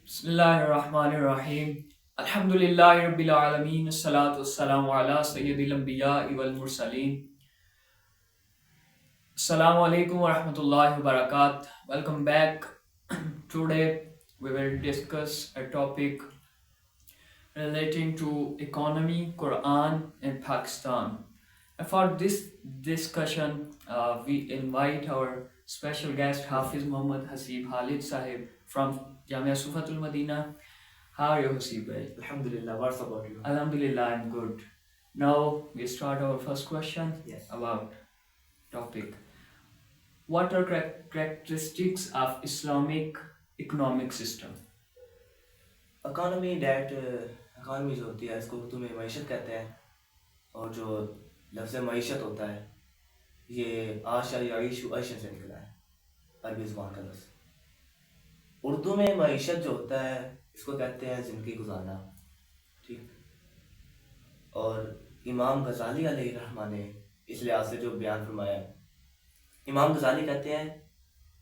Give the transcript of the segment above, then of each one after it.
بسم اللہ الرحمن الرحیم الحمد للہ رب العالمین الصلاۃ والسلام علی سید الانبیاء والمرسلین. السلام علیکم ورحمۃ اللہ وبرکاتہ. Welcome back. Today we will discuss a topic relating to economy, Quran and Pakistan. And for this discussion, we invite our special guest Hafiz Muhammad Haseeb Khalid Sahib from Jamia Sufatul Madina. How are you, Haseeb bhai? Alhamdulillah, what about you? Alhamdulillah, I'm good. Now we start our first question Yes. about topic. What are characteristics of Islamic economic system? Economy جو ہوتی ہے اس کو اردو میں معیشت کہتے ہیں، اور جو لفظ معیشت ہوتا ہے یہ آشا یعیش عیشن سے نکلا ہے، عربی زبان کا لفظ. اردو میں معیشت جو ہوتا ہے اس کو کہتے ہیں زندگی گزارنا، ٹھیک. اور امام غزالی علیہ الرحمہ نے اس لحاظ سے جو بیان فرمایا ہے، امام غزالی کہتے ہیں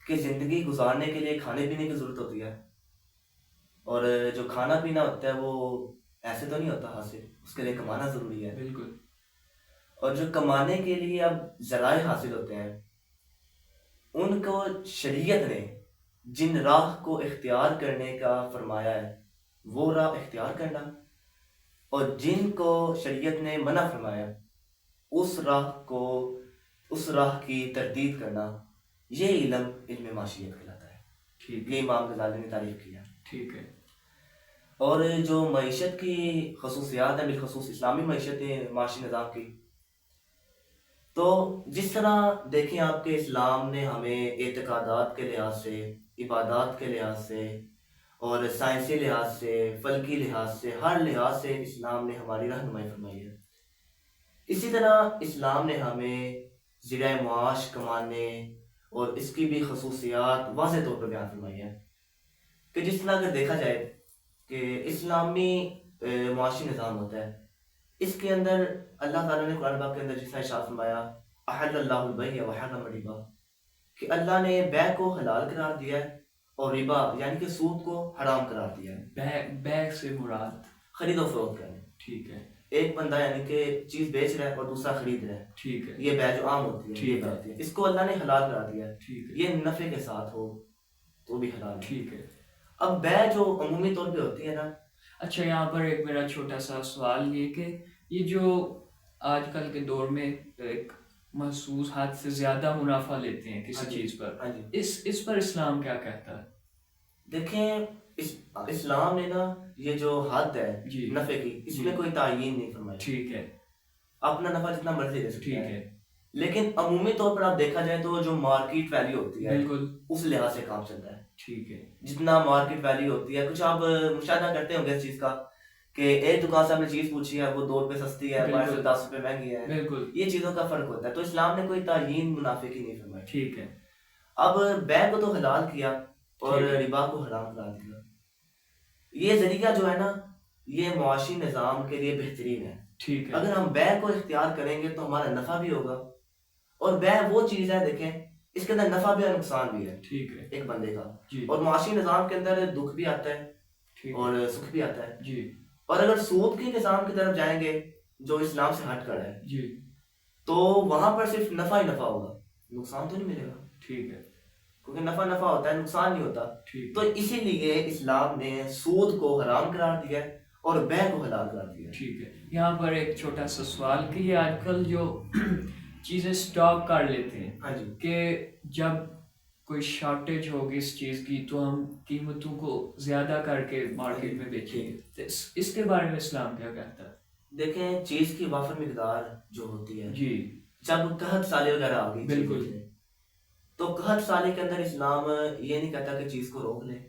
کہ زندگی گزارنے کے لیے کھانے پینے کی ضرورت ہوتی ہے، اور جو کھانا پینا ہوتا ہے وہ ایسے تو نہیں ہوتا حاصل، اس کے لیے کمانا ضروری ہے. بالکل. اور جو کمانے کے لیے اب ذرائع حاصل ہوتے ہیں ان کو شریعت نے جن راہ کو اختیار کرنے کا فرمایا ہے وہ راہ اختیار کرنا، اور جن کو شریعت نے منع فرمایا اس راہ کی تردید کرنا، یہ علم معاشیت کہلاتا ہے. ٹھیک یہ امام غزالی نے تعریف کیا. ٹھیک ہے. اور جو معیشت کی خصوصیات ہیں، بالخصوص اسلامی معیشت معاشی نظام کی، تو جس طرح دیکھیں آپ کے اسلام نے ہمیں اعتقادات کے لحاظ سے، عبادات کے لحاظ سے، اور سائنسی لحاظ سے، فلکی لحاظ سے، ہر لحاظ سے اسلام نے ہماری رہنمائی فرمائی ہے. اسی طرح اسلام نے ہمیں ذریعہ معاش کمانے اور اس کی بھی خصوصیات واضح طور پر بیان فرمائی ہے. کہ جس طرح اگر دیکھا جائے کہ اسلامی معاشی نظام ہوتا ہے، اس کے اندر اللہ تعالیٰ نے قرآن پاک کے اندر جس طرح ارشاد فرمایا احل اللہ البیع وحرم الربا، کہ اللہ نے بیع کو حلال قرار دیا ہے اور ربا یعنی کہ سود کو حرام قرار دیا ہے. بیگ سے مراد خرید و فروخت کرنے، ٹھیک ہے. ایک بندہ یعنی کہ چیز بیچ رہا ہے اور دوسرا خرید رہا ہے، ٹھیک ہے. یہ بیع جو عام ہوتی ہے، ٹھیک یہ ہے. ہوتی ہے، اس کو اللہ نے حلال قرار دیا ہے. ٹھیک ہے. یہ نفع کے ساتھ ہو تو بھی حلال ہے. ٹھیک ہے. اب بیع جو عمومی طور پہ ہوتی ہے نا، اچھا یہاں پر ایک میرا چھوٹا سا سوال یہ کہ یہ جو آج کل کے دور میں ایک محسوس حد سے زیادہ منافع لیتے ہیں کسی چیز پر، ہاں جی، اس پر اسلام کیا کہتا ہے؟ دیکھیں اسلام نے نا یہ جو حد ہے جی نفع کی، اس میں کوئی تعین نہیں فرمائی. ٹھیک ہے. اپنا نفع جتنا مرضی لے سکتے ٹھیک ہیں، ہے. لیکن عمومی طور پر آپ دیکھا جائے تو جو مارکیٹ ویلیو ہوتی ہے بالکل. اس لحاظ سے کام چلتا ہے. ٹھیک ہے. جتنا مارکیٹ ویلیو ہوتی ہے، کچھ آپ مشاہدہ کرتے ہوں گے اس چیز کا کہ ایک دکان سے ہم نے چیز پوچھی ہے وہ 2 روپے سستی ہے، باہر سے 10 روپے مہنگی ہے. بالکل. یہ چیزوں کا فرق ہوتا ہے. تو اسلام نے کوئی تعین منافع کی نہیں فرمائی. ٹھیک ہے. اب بیع کو تو حلال کیا اور ربا کو حرام قرار دیا. یہ ذریعہ جو ہے نا یہ معاشی نظام کے لیے بہترین ہے. ٹھیک ہے. اگر ہم بیع کو اختیار کریں گے تو ہمارا نفع بھی ہوگا، اور بیع وہ چیز ہے دیکھیں اس کے اندر نفع بھی اور نقصان بھی ہے ٹھیک ہے. ایک بندے کا. جی. اور معاشی نظام کے اندر دکھ بھی آتا ہے ٹھیک اور سکھ بھی آتا ہے. جی. اور اگر سود کے نظام کی طرف جائیں گے جو اسلام سے ہٹ کر ہے جی. تو وہاں پر صرف نفع ہی نفع ہوگا، نقصان تو نہیں ملے گا. ٹھیک ہے. کیونکہ نفع نفع ہوتا ہے، نقصان نہیں ہوتا. ٹھیک. تو اسی لیے اسلام نے سود کو حرام قرار دیا ہے اور بیع کو حلال قرار دیا ہے. ٹھیک ہے. یہاں پر ایک چھوٹا سا سوال کہ یہ آج کل جو چیزیں اسٹاک کر لیتے ہیں، ہاں جی، کہ جب کوئی شارٹیج ہوگی اس چیز کی تو ہم قیمتوں کو زیادہ کر کے مارکیٹ میں بیچیں گے، تو اس کے بارے میں اسلام کیا کہتا ہے؟ دیکھیں چیز کی وافر مقدار جو ہوتی ہے، جی. جب قحط سالی وغیرہ آ گئی بالکل. تو قحط سالی کے اندر اسلام یہ نہیں کہتا کہ چیز کو روک لے.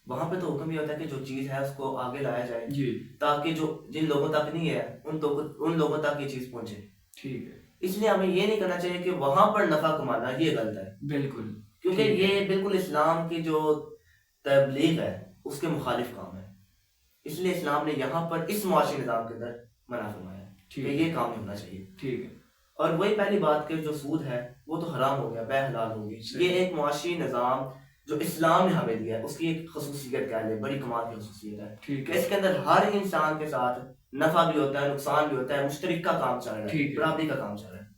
وہاں پہ تو حکم یہ ہوتا ہے کہ جو چیز ہے اس کو آگے لایا جائے جی. تاکہ جو جن لوگوں تک نہیں ہے ان لوگوں تک یہ چیز پہنچے. ٹھیک ہے. اس لیے ہمیں یہ نہیں کرنا چاہیے کہ وہاں پر نفع کمانا یہ غلط ہے. بالکل. کیونکہ یہ بالکل اسلام کی جو تبلیغ ہے اس کے مخالف کام ہے. اس لیے اسلام نے یہاں پر اس معاشی نظام کے اندر منع فرمایا ہے کہ یہ کام نہیں ہونا چاہیے. ٹھیک ہے. اور وہی پہلی بات کہ جو سود ہے وہ تو حرام ہو گیا، بیع حلال ہوگی. یہ ایک معاشی نظام جو اسلام نے ہمیں دیا ہے اس کی ایک خصوصیت کیا ہے، بڑی کمال کی خصوصیت ہے ٹھیک کہ ہے اس کے اندر ہر انسان کے ساتھ نفع بھی ہوتا ہے، نقصان بھی ہوتا ہے، مشترک کا کام چل رہا ہے، ٹھیک ہے برابری کا کام چل رہا ہے۔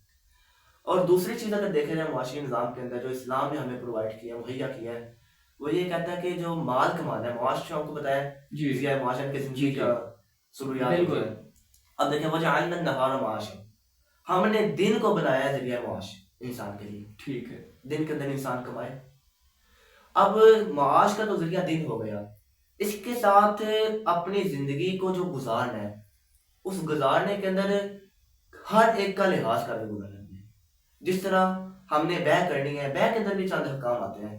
اور دوسری چیز اگر دیکھا جائے معاشی نظام کے اندر جو اسلام نے ہمیں پرووائڈ کیا، مہیا کیا ہے، وہ یہ کہتا ہے کہ جو مال کمانا ہے، معاش جو ہم کو بتایا جی ذریعہ معاشرت کی جی زندگی جی کا ضروریات ہوتی بالکل ہے۔ اب دیکھیں وجعلنا النہار معاشا، ہم نے دن کو بنایا ہے ذریعہ معاش انسان کے لیے، ٹھیک ہے دن کے اندر انسان کمائے۔ اب معاش کا تو ذریعہ دن ہو گیا، اس کے ساتھ اپنی زندگی کو جو گزارنا ہے، اس گزارنے کے اندر ہر ایک کا لحاظ کر کے گزارنا ہے۔ جس طرح ہم نے بیع کرنی ہے، بیع کے اندر بھی چند احکام آتے ہیں،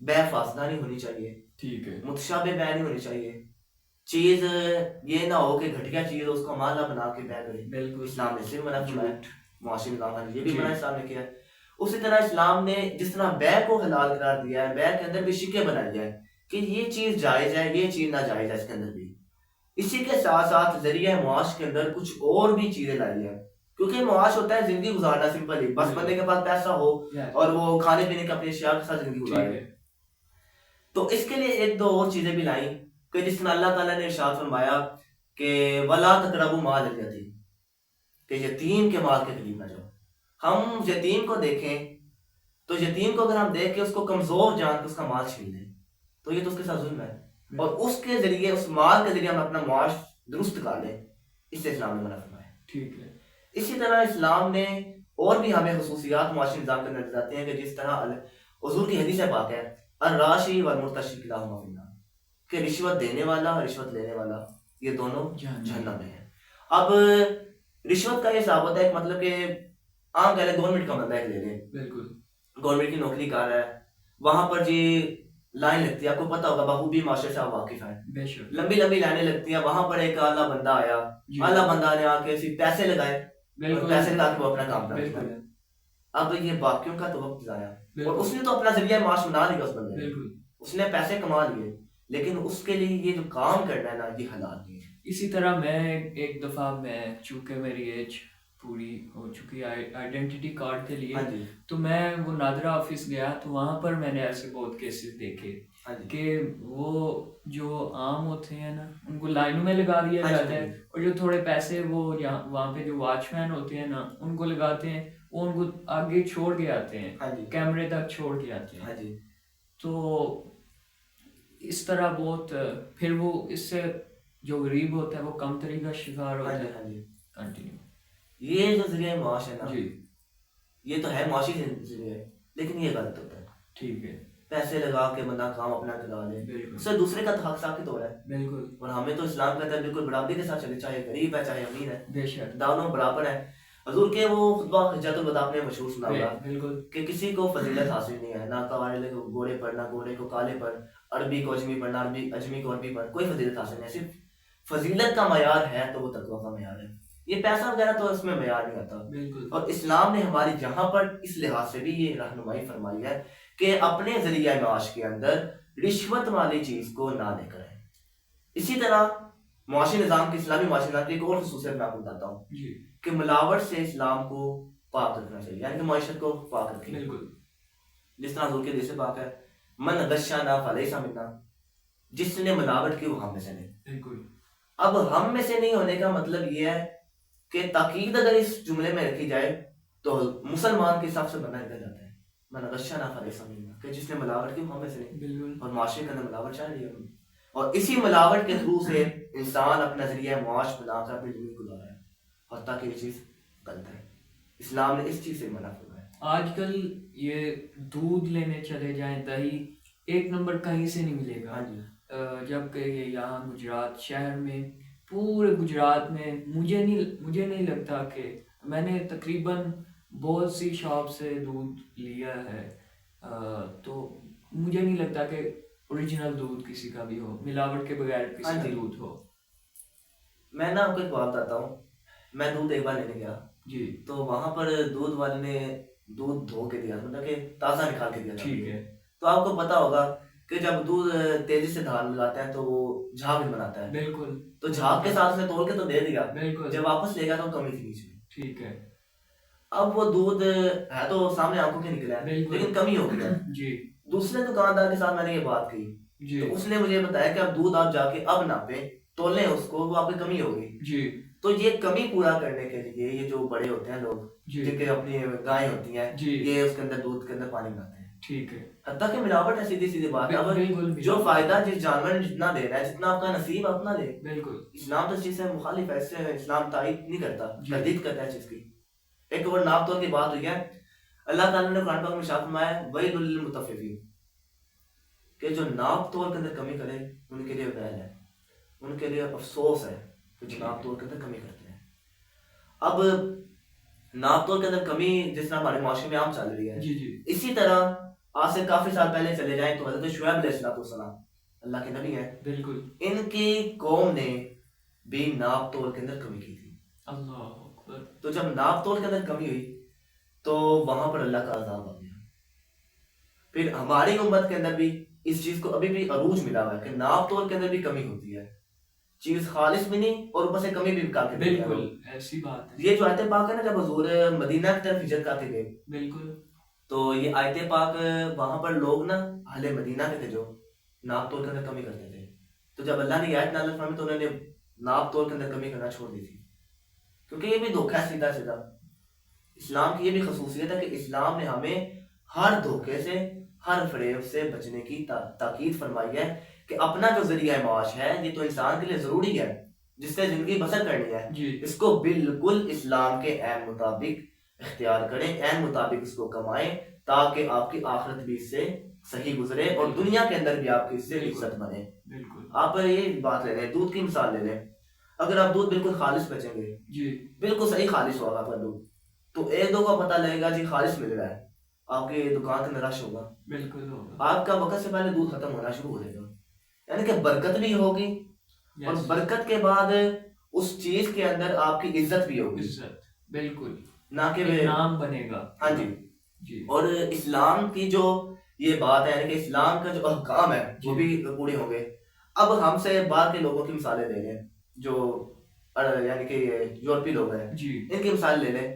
بیع فاسدہ نہیں ہونی چاہیے، ٹھیک ہے متشابہ بیع نہیں ہونی چاہیے، چیز یہ نہ ہو کہ گھٹیا چیز اس کو مالا بنا کے بیع کرے، بالکل اسلام نے اس سے بھی منع فرمایا، جھوٹ معاشی نظام ہے یہ بھی جی منع اسلام نے کیا ہے۔ اسی طرح اسلام نے جس طرح بیع کو حلال قرار دیا ہے، بیع کے اندر بھی شکیں بنائی ہے کہ یہ چیز جائز ہے، یہ چیز ناجائز ہے اس کے اندر بھی۔ اسی کے ساتھ ساتھ ذریعہ معاش کے اندر کچھ اور بھی چیزیں لائی ہیں، کیونکہ معاش ہوتا ہے زندگی گزارنا، سمپل ہی، بس بندے کے پاس پیسہ ہو اور وہ کھانے پینے کے اپنی اشیاء کے ساتھ زندگی ٹھیک گزارے۔ ہے تو اس کے لیے ایک دو اور چیزیں بھی لائیں کہ جس میں اللہ تعالیٰ نے ارشاد فرمایا کہ وَلَا تَقْرَبُوا مَالَ الْيَتِيمِ، کہ یتیم کے مال کے قریب نہ جاؤ۔ ہم یتیم کو دیکھیں تو یتیم کو اگر ہم دیکھ کے اس کو کمزور جان کے اس کا مال چھین لیں تو یہ تو اس کے ساتھ ظلم ہے، اور اس کے ذریعے، اس مال کے ذریعے ہم اپنا معاش درست کر لیں، اس سے اسلام نے منع فرمایا۔ ٹھیک ہے اسی طرح اسلام نے اور بھی ہمیں خصوصیات معاشی نظام کے اندر بتاتے ہیں کہ جس طرح حضور کی حدیث پاک ہے الراشی والمرتشی کلاہما فی النار، کہ رشوت دینے والا اور رشوت لینے والا یہ دونوں جہنم میں ہیں۔ اب رشوت کا یہ حساب ہوتا ہے ایک مطلب کہ عام کہہ لیں گورنمنٹ کا بندہ ایک لے لیں، بالکل گورنمنٹ کی نوکری کر رہا ہے، وہاں پر جی لائن لگتی ہے، آپ کو پتا ہوگا، بخوبی معاشرے سے آپ واقف ہیں، بے شک لمبی لمبی لائنیں لگتی ہیں، وہاں پر ایک اعلیٰ بندہ آیا، جی اعلیٰ بندہ نے آ کے صرف پیسے لگائے اور بالکل پیسے لگا کے وہ اپنا کام کر بالکل دیا۔ اب یہ باقیوں کا تو وقت ضائع، اور بالکل اس نے تو اپنا ذریعہ معاش بنا لیا، اس بندے نے، بالکل اس نے پیسے کما لیے، لیکن اس کے لیے یہ جو کام کرنا ہے نا، یہ حلال نہیں ہے۔ اسی طرح میں ایک دفعہ میں چونکہ میری ایج پوری ہو چکی آئیڈینٹی کارڈ کے لیے، ہاں جی تو میں وہ نادرا آفس گیا، تو وہاں پر میں نے ایسے بہت کیسز دیکھے ہاں جی کہ وہ جو عام ہوتے ہیں نا ان کو لائنوں میں لگا دیا ہاں جی، جاتا ہے، اور جو تھوڑے پیسے وہ وہاں پہ جو واچ مین ہوتے ہیں نا ان کو لگاتے ہیں، وہ ان کو آگے چھوڑ کے آتے ہیں، ہاں جی کیمرے تک چھوڑ کے آتے ہیں۔ ہاں جی تو اس طرح بہت پھر وہ اس سے جو غریب ہوتا ہے وہ کم تری کا شکار ہاں ہوتا جی ہے۔ ہاں جی کنٹینیو یہ جو ذریعہ معاش ہے نا، جی یہ تو ہے معاشی ذریعہ، لیکن یہ غلط ہوتا ہے، ٹھیک ہے پیسے لگا کے بندہ کام اپنا کرا لے، بالکل اس سے دوسرے کا تو حق ثابت ہو رہا ہے، بالکل اور ہمیں تو اسلام کہتا ہے بالکل برابری کے ساتھ چلے، چاہے غریب ہے چاہے امیر ہے، بے شک دونوں برابر ہیں۔ حضور کے وہ خطبہ حجۃ الوداع آپ نے مشہور سنا ہوگا بالکل کہ کسی کو فضیلت حاصل نہیں ہے، نہ قوارے کو گھوڑے پر، نہ گھوڑے کو کالے پر، عربی کو اجمی پر، نہ اجمی کو عربی پر، کوئی فضیلت حاصل نہیں ہے، صرف فضیلت کا معیار ہے تو وہ تقویٰ کا معیار ہے، یہ پیسہ وغیرہ تو اس میں معیار نہیں آتا۔ بالکل اور اسلام نے ہماری جہاں پر اس لحاظ سے بھی یہ رہنمائی فرمائی ہے کہ اپنے ذریعہ معاش کے اندر رشوت والی چیز کو نہ لے کر آئیں۔ اسی طرح معاشی نظام کی، اسلامی معاشی نظام کی ایک اور خصوصیت میں آپ کو بتاتا ہوں جی کہ ملاوٹ سے اسلام کو پاک رکھنا چاہیے، یعنی کہ معیشت کو پاک رکھیں، بالکل جس طرح حضور کے حدیث سے پاک ہے من غشنا فلیس منا، جس نے ملاوٹ کی وہ ہم میں سے نہیں۔ بالکل اب ہم میں سے نہیں ہونے کا مطلب یہ ہے کہ تاکید اگر اس جملے میں رکھی جائے تو مسلمان کے حساب سے بندہ نکل جاتا ہے، من غشنا فلیس منا، کہ جس نے ملاوٹ کی وہ ہم میں سے نہیں، بالکل اور معاشرے کے اندر ملاوٹ چل رہی ہے، اور اسی ملاوٹ کے تھرو سے انسان اپنا ذریعہ معاش بنا کر اپنی زندگی گزار رہا ہے، حتیٰ کہ یہ چیز غلط ہے، اسلام نے اس چیز سے منع فرمایا ہے۔ آج کل یہ دودھ لینے چلے جائیں، دہی ایک نمبر کہیں سے نہیں ملے گا، ہاں جی جبکہ یہ یہاں گجرات شہر میں، پورے گجرات میں مجھے نہیں لگتا کہ میں نے تقریباً بہت سی شاپ سے دودھ لیا ہے، تو مجھے نہیں لگتا کہ اوریجنل دودھ کسی کا بھی ہو، ملاوٹ کے بغیر کسی ہاں کا جی۔ دودھ ہو۔ میں نا آپ کو ایک بات بتاتا ہوں، میں دودھ ایک بار لینے گیا جی تو وہاں پر دودھ والے نے دودھ دھو کے دیا، مطلب کہ تازہ نکال کے دیا تھا۔ ٹھیک ہے تو آپ کو پتا ہوگا کہ جب دودھ تیزی سے دھار لگاتے ہیں تو وہ جھاگ بھی بناتا ہے، بالکل تو جھاگ کے ساتھ اس نے توڑ کے تو دے دیا، بالکل جب واپس لے گیا تو کمی تھی نیچے، ٹھیک ہے اب وہ دودھ ہے تو سامنے آنکھوں کے نکلا ہے بالکل لیکن کمی ہو گئی ہے، جی دوسرے دکاندار کے ساتھ میں نے یہ بات کی جی تو اس نے مجھے بتایا کہ اب دودھ آپ جا کے اب ناپیں تولیں اس کو, وہ آپ کی کمی ہوگی. جی تو یہ کمی پورا کرنے کے لیے یہ جو بڑے ہوتے ہیں لوگ جی جن کے اپنی گائیں ہوتی ہیں جی یہ اس کے اندر دودھ کے اندر پانی ملاتے ہیں. ٹھیک ہے. حتیٰ کہ ملاوٹ ہے, سیدھی سیدھی بات ہے. اب بالکل جو فائدہ جس جانور نے جتنا دے رہا ہے, جتنا آپ کا نصیب اپنا دے. بالکل. اسلام تو اس چیز سے مخالف ہے, اس سے اسلام تائید نہیں کرتا, جی. تردید کرتا ہے چیز کی. ایک اور ناپ تول کی بات ہوئی ہے, اللہ تعالیٰ نے قرآن پاک میں ارشاد فرمایا ہے وَيْلٌ لِّلْمُطَفِّفِينَ, کہ جو ناپ تول کے اندر کمی کرے ان کے لیے ویل ہے, ان کے لیے افسوس ہے کہ جو ناپ تول کے اندر کمی کرتے ہیں. اب ناپ تول کے اندر کمی جس طرح ہمارے معاشرے میں عام چل رہی ہے, جی جی اسی طرح آج سے کافی سال پہلے چلے جائیں تو حضرت شعیب علیہ السلام اللہ کے نبی ہیں, بالکل, ان کی قوم نے بھی ناپ تول کے اندر کمی کی تھی. اللہ اکبر. تو جب ناپ تول کے اندر کمی ہوئی تو وہاں پر اللہ کا عذاب آ گیا. پھر ہماری امت کے اندر بھی اس چیز کو ابھی بھی عروج ملا ہوا ہے کہ ناپ تول کے اندر بھی کمی ہوتی ہے, چیز خالص بھی نہیں اور اوپر سے کمی بھی کر کے دیتے ہیں. بالکل ایسی بات ہے. یہ جو آیت پاک ہے نا, جب حضور مدینہ کی طرف ہجرت کرتے گئے, بالکل, تو یہ آیت پاک وہاں پر لوگ نا اہل مدینہ کے تھے جو ناپ تول کے اندر کمی کرتے تھے. تو جب اللہ نے یہ آیت نازل فرمائی تو انہوں نے ناپ تول کے اندر کمی کرنا چھوڑ دی تھی, کیونکہ یہ بھی دھوکہ ہے سیدھا سیدھا. اسلام کی یہ بھی خصوصیت ہے کہ اسلام نے ہمیں ہر دھوکے سے, ہر فریب سے بچنے کی تاکید فرمائی ہے کہ اپنا جو ذریعہ معاش ہے یہ تو انسان کے لیے ضروری ہے, جس سے زندگی بسر کرنی ہے, جی اس کو بالکل اسلام کے عین مطابق اختیار کریں, عین مطابق اس کو کمائیں, تاکہ آپ کی آخرت بھی اس سے صحیح گزرے اور دنیا کے اندر بھی آپ کی اس سے عزت بنے. بالکل. آپ یہ بات لے لیں, دودھ کی مثال لے لیں. اگر آپ دودھ بالکل خالص بیچیں گے, جی بالکل صحیح خالص ہوگا آپ کا دودھ, تو ایک دو کو پتہ لگے گا جی خالص مل رہا ہے, آپ کی دکان کے اندر رش ہوگا, بالکل ہوگا. آپ کا وقت سے پہلے دودھ ختم ہونا شروع ہو جائے گا. یعنی کہ برکت بھی ہوگی, اور برکت کے بعد اس چیز کے اندر آپ کی عزت بھی ہوگی, عزت, بالکل, نہ کہ نام بنے گا. ہاں جی جی. اور اسلام کی جو یہ بات ہے, یعنی کہ اسلام کا جو احکام ہے وہ بھی پورے ہوں گے. اب ہم سے باہر کے لوگوں کی مثالیں لے لیں, جو یعنی کہ یورپی لوگ ہیں, جی ان کی مثال لے لیں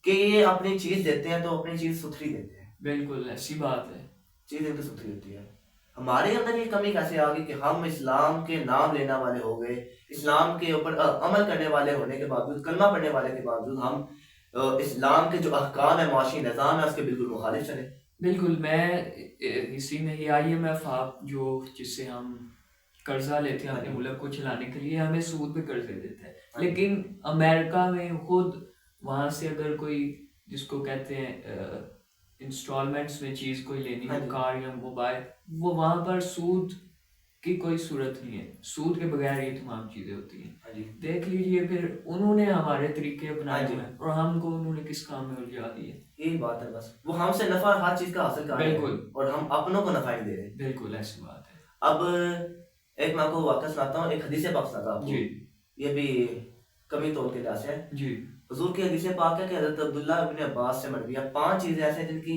کہ یہ اپنی چیز دیتے ہیں تو اپنی چیز ستھری دیتے ہیں. بالکل ایسی بات ہے. چیز ان کی ستھری ہوتی ہے. ہمارے اندر یہ کمی کیسے آ گئی کہ ہم اسلام کے نام لینے والے ہو گئے, اسلام کے اوپر عمل کرنے والے ہونے کے باوجود, کلمہ پڑھنے والے کے باوجود ہم اسلام کے جو احکام ہے, معاشی نظام ہے, اس کے بالکل مخالف چلے. بالکل, میں اسی میں یہ آئی ایم ایف آپ جو جس سے ہم قرضہ لیتے ہیں اپنے ملک کو چلانے کے لیے, ہمیں سود پہ قرضے دیتا ہے. لیکن امریکہ میں خود وہاں سے اگر کوئی جس کو کہتے ہیں انسٹالمنٹس میں چیز کوئی لینی ہے, کار یا موبائل, وہ وہاں پر سود کی کوئی صورت نہیں ہے, سود کے بغیر یہ تمام چیزیں ہوتی ہیں. دیکھ لیجیے پھر انہوں نے ہمارے طریقے اپنائے ہوئے ہیں اور ہم کو انہوں نے کس کام میں الجھا دیے. یہی بات ہے بس, وہ ہم سے نفع ہر چیز کا حاصل کر رہے ہیں, بالکل, اور ہم اپنوں کو نفع نہیں دے رہے. بالکل ایسی بات ہے. اب ایک میں آپ کو واقعہ سناتا ہوں, ایک حدیث پاک سناتا ہوں آپ کو. جی یہ بھی کمی طور کے لحاظ سے جی. حضور کی حدیث پاک ہے کہ حضرت عبداللہ ابن عباس سے مروی ہے, 5 چیزیں ایسے ہیں جن کی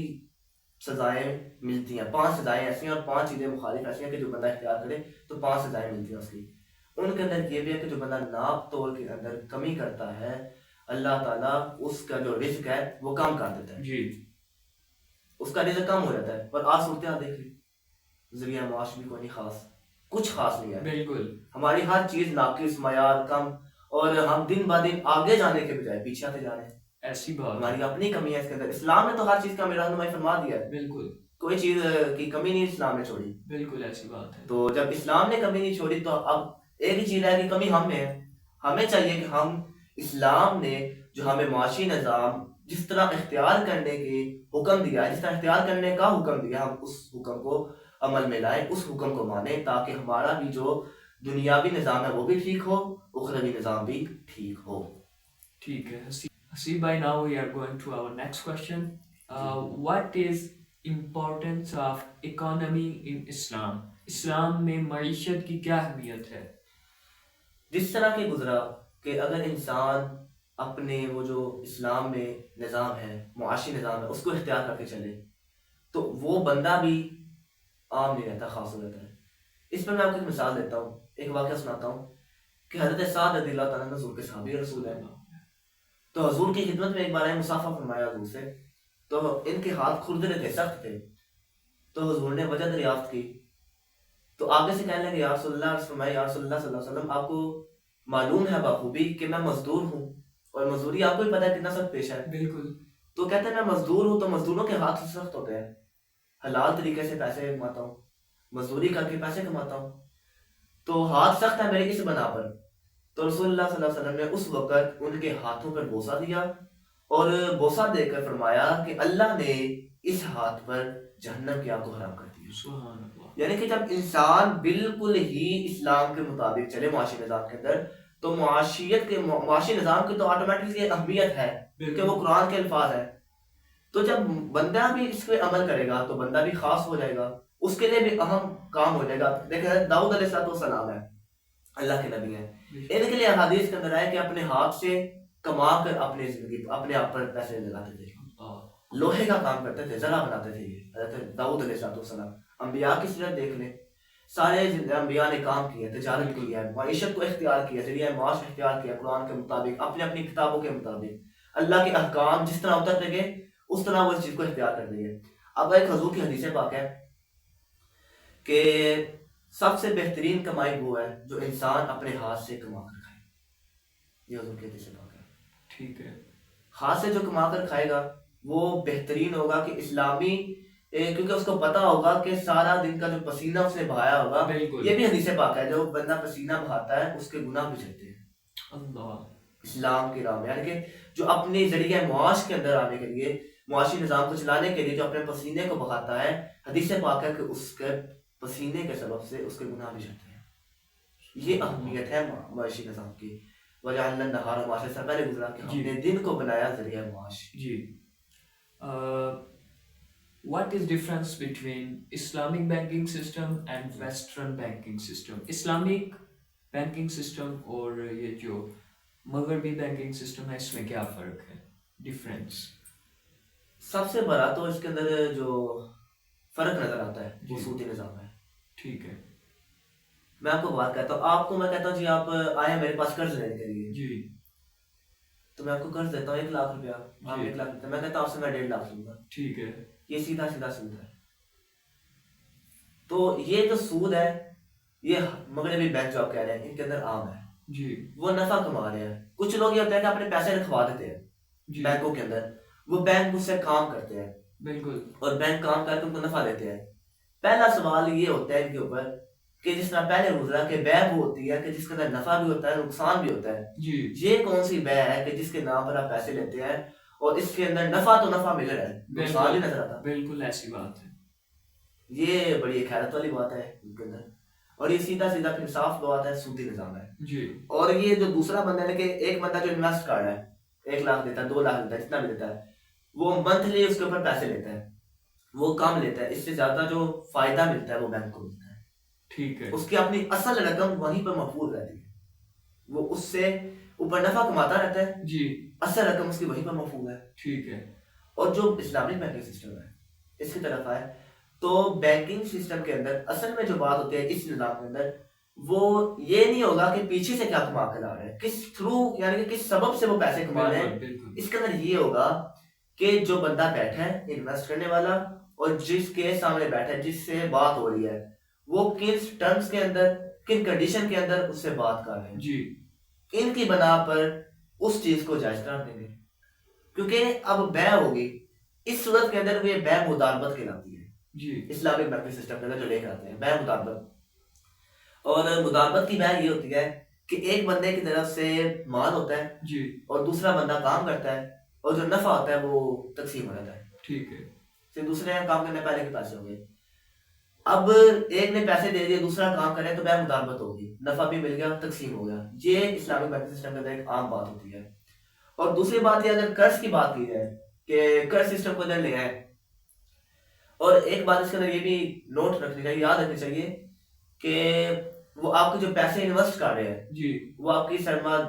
سزائیں ملتی ہیں, 5 سزائیں ایسی ہیں, اور 5 چیزیں مخالف ایسی ہیں کہ جو بندہ اختیار کرے تو 5 سزائیں ملتی ہیں اس کی. ان کے اندر یہ بھی ہے کہ جو بندہ ناپ تول کے اندر کمی کرتا ہے, اللہ تعالیٰ اس کا جو رزق ہے وہ کم کر دیتا ہے. جی, اس کا رزق کم ہو جاتا ہے. اور آج صورتحال دیکھ لی, ذریعہ معاش بھی کوئی نہیں خاص, کچھ خاص نہیں ہے. بالکل, ہماری ہر چیز ناقص, معیار کم, اور ہم دن با دن آگے جانے کے بجائے پیچھے آتے جا رہے ہیں. ایسی بات ہماری اپنی کمی ہے اس کے اندر. اسلام نے تو ہر چیز کا رہنمائی فرما دیا ہے, بالکل, کوئی چیز کی کمی نہیں اسلام نے چھوڑی. بالکل ایسی بات ہے. تو جب اسلام نے کمی نہیں چھوڑی تو اب ایک ہی چیز ہے کہ کمی ہم میں ہے. ہمیں چاہیے کہ ہم اسلام نے جو ہمیں معاشی نظام جس طرح اختیار کرنے کے حکم دیا ہے, جس طرح اختیار کرنے کا حکم دیا, ہم اس حکم کو عمل میں لائیں, اس حکم کو مانیں, تاکہ ہمارا بھی جو دنیاوی نظام ہے وہ بھی ٹھیک ہو, اخروی نظام بھی ٹھیک ہو. ٹھیک ہے حسیب بھائی. now we are going to our next question. What is importance of economy in Islam? اسلام میں معیشت کی کیا اہمیت ہے؟ جس طرح کہ گزرا کہ اگر انسان اپنے وہ جو اسلام میں نظام ہے, معاشی نظام ہے, اس کو اختیار کر کے چلے تو وہ بندہ بھی عام نہیں رہتا, خاص ہو جاتا ہے. اس پر میں آپ کو ایک مثال دیتا ہوں, ایک واقعہ سناتا ہوں کہ حضرت سعد رضی اللہ تعالیٰ عنہ حضور کے صحابی رسول ہیں. تو حضور کی خدمت میں ایک بار آئے, مسافہ فرمایا حضور سے, تو ان کے ہاتھ کھردرے تھے, سخت تھے. تو حضور نے وجہ دریافت کی، تو آگے سے کہنے لگے یا رسول اللہ، عرض فرمائے یا رسول اللہ صلی اللہ علیہ وسلم، آپ کو معلوم ہے بخوبی کہ میں مزدور ہوں، اور مزدوری آپ کو ہی پتہ ہے کتنا سخت پیشہ ہے. بالکل. تو کہتے ہیں میں مزدور ہوں، تو مزدوروں کے ہاتھ سخت ہوتے ہیں، حلال طریقے سے پیسے کماتا ہوں، مزدوری کر کے پیسے کماتا ہوں، تو ہاتھ سخت ہے میرے کس بنا پر. تو رسول اللہ صلی اللہ علیہ وسلم نے اس وقت ان کے ہاتھوں پر بوسہ دیا، اور بوسہ دے کر فرمایا کہ اللہ نے اس ہاتھ پر جہنم کی آگ کو حرام کر دیا. سبحان اللہ. یعنی کہ جب انسان بالکل ہی اسلام کے مطابق چلے معاشی نظام کے اندر، تو معاشی نظام کی تو آٹومیٹکلی اہمیت ہے کہ وہ قرآن کے الفاظ ہیں. تو جب بندہ بھی اس پہ عمل کرے گا تو بندہ بھی خاص ہو جائے گا، اس کے لیے بھی اہم کام ہو جائے گا. دیکھیں داؤد علیہ السلام ہے، اللہ کے نبی ہیں، ان کے لیے حدیث کے اندر ہے کہ اپنے ہاتھ سے کما کر اپنی زندگی اپنے آپ پر پیسے لگاتے تھے، لوہے کا کام کرتے تھے، زرع بناتے تھے. یہ حضرت داؤد علیہ السلام، انبیاء کی سیرت دیکھ لیں، سارے انبیاء نے کام کیا، تجارت کیا، معیشت کو اختیار کیا، ذریعہ معاش اختیار کیا قرآن کے مطابق، اپنی اپنی کتابوں کے مطابق. اللہ کے احکام جس طرح اترتے گئے اس طرح وہ اس چیز کو اختیار کر لیے. اب ایک حضور کی حدیث پاک ہے کہ سب سے بہترین کمائی وہ ہے جو انسان اپنے ہاتھ سے کما کر کھائے. یہ حضور کی حدیث پاک ہے. ٹھیک ہے. ہاتھ سے جو کما کر کھائے گا وہ بہترین ہوگا کہ اسلامی، کیونکہ اس کو پتا ہوگا کہ سارا دن کا جو پسینہ اس نے بہایا ہوگا، یہ بھی حدیث پاک ہے، جو بندہ پسینہ بہاتا ہے اس کے گناہ بھی جھڑتے ہیں اللہ اسلام کی راہ میں. یعنی کہ جو اپنی ذریعہ معاش کے اندر آنے کے لیے، معاشی نظام کو چلانے کے لیے جو اپنے پسینے کو بہاتا ہے، حدیث پاک ہے کہ اس کے پسینے کے سبب سے اس کے گناہ بھی جھڑتے ہیں. یہ اہمیت ہے معاشی نظام کی. وَجَعَلْنَا النَّهَارَ مَعَاشًا سے پہلے گزرا کہ ہم نے دن کو بنایا ذریعہ معاش. جی. What is difference between Islamic banking system and Western banking system? Islamic banking system اور یہ جو مغربی بینکنگ سسٹم ہے اس میں کیا فرق ہے، ڈفرینس؟ سب سے بڑا تو اس کے اندر جو فرق نظر آتا ہے وہ سودی نظام ہے. ٹھیک ہے. میں آپ کو بات کہتا ہوں، آپ کو میں کہتا ہوں جی آپ آئے میرے پاس قرض لینے کے لیے، جی، تو میں آپ کو قرض دیتا ہوں 1 لاکھ روپیہ، آپ 1 لاکھ دیتے ہیں، میں کہتا ہوں آپ سے میں 1.5 لاکھ لوں گا. ٹھیک ہے. یہ سیدھا سیدھا سود ہے. تو یہ جو سود ہے یہ مغربی بینک جو آپ کہہ رہے ہیں ان کے اندر عام ہے. جی. وہ نفع کما رہے ہیں. کچھ لوگ یہ ہوتا ہے کہ اپنے پیسے رکھوا دیتے ہیں بینکوں کے اندر، وہ بینک اس سے کام کرتے ہیں. بالکل. اور بینک کام کر کے ان کو نفع دیتے ہیں. پہلا سوال یہ ہوتا ہے ان کے اوپر کہ جس طرح پہلے گزرا کہ بیع وہ ہوتی ہے کہ جس کے اندر نفع بھی ہوتا ہے نقصان بھی ہوتا ہے. جی. یہ کون سی بیع ہے کہ جس کے نام پر آپ پیسے لیتے ہیں اور اس کے اندر نفع تو نفع مل رہا ہے، نقصان نہیں نظر آتا؟ بالکل ایسی بات ہے. یہ بڑی ایک حیرت والی بات ہے ان کے اندر. اور یہ سیدھا سیدھا پھر صاف بات ہے، سودی نظام ہے. جی. اور یہ جو دوسرا بندہ ہے کہ ایک بندہ جو انویسٹ کر رہا ہے 1 لاکھ دیتا ہے، 2 لاکھ دیتا ہے، جتنا بھی دیتا ہے، وہ منتھلی اس کے اوپر پیسے لیتا ہے، وہ کم لیتا ہے، اس سے زیادہ جو فائدہ ملتا ہے وہ بینک کو ملتا ہے. ٹھیک ہے. اس کی اپنی اصل رقم وہیں پر محفوظ رہتی ہے، وہ اس سے اوپر نفع کماتا رہتا ہے. جی. اصل رقم اس کی وہیں پر محفوظ ہے. ٹھیک ہے. اور جو اسلامک بینکنگ سسٹم ہے اس کی طرف آئے تو بینکنگ سسٹم کے اندر اصل میں جو بات ہوتی ہے اس نظام کے اندر، وہ یہ نہیں ہوگا کہ پیچھے سے کیا کما کے لا رہے ہیں، کس تھرو، یعنی کہ کس سبب سے وہ پیسے کما رہے ہیں. اس کے اندر یہ ہوگا کہ جو بندہ بیٹھا ہے انویسٹ کرنے والا اور جس کے سامنے بیٹھا ہے، جس سے بات ہو رہی ہے، وہ کس ٹرمز کے اندر، کن کنڈیشن کے اندر اس سے بات کر رہے ہیں، جی، ان کی بنا پر اس چیز کو جائز قرار دیں گے. کیونکہ اب بیع ہوگی، اس صورت کے اندر وہ یہ بیع مداربت کہلاتی ہے. جی، اسلامک بینکنگ سسٹم کے اندر جو لے کر آتے ہیں بیع مداربت. اور مداربت کی بیع یہ ہوتی ہے کہ ایک بندے کی طرف سے مال ہوتا ہے جی، اور دوسرا بندہ کام کرتا ہے اور جو نفع ہوتا ہے وہ تقسیم ہو جاتا ہے. ٹھیک ہے. پھر دوسرے نے کام کرنے پہلے کے پیسے ہو گئے، اب ایک نے پیسے دے دیے دوسرا کام کرے تو بیع مداربت ہوگی، نفع بھی مل گیا، تقسیم ہو گیا. یہ اسلامک بینکنگ سسٹم کے اندر ایک عام بات ہوتی ہے. اور دوسری بات یہ اگر قرض کی بات کی جائے کہ قرض سسٹم کو ادھر لے آئے، اور ایک بات اس کے اندر یہ بھی نوٹ رکھنی چاہیے، یاد رکھنی چاہیے کہ وہ آپ کو جو پیسے انویسٹ کر رہے ہیں جی، وہ آپ کی سرمایہ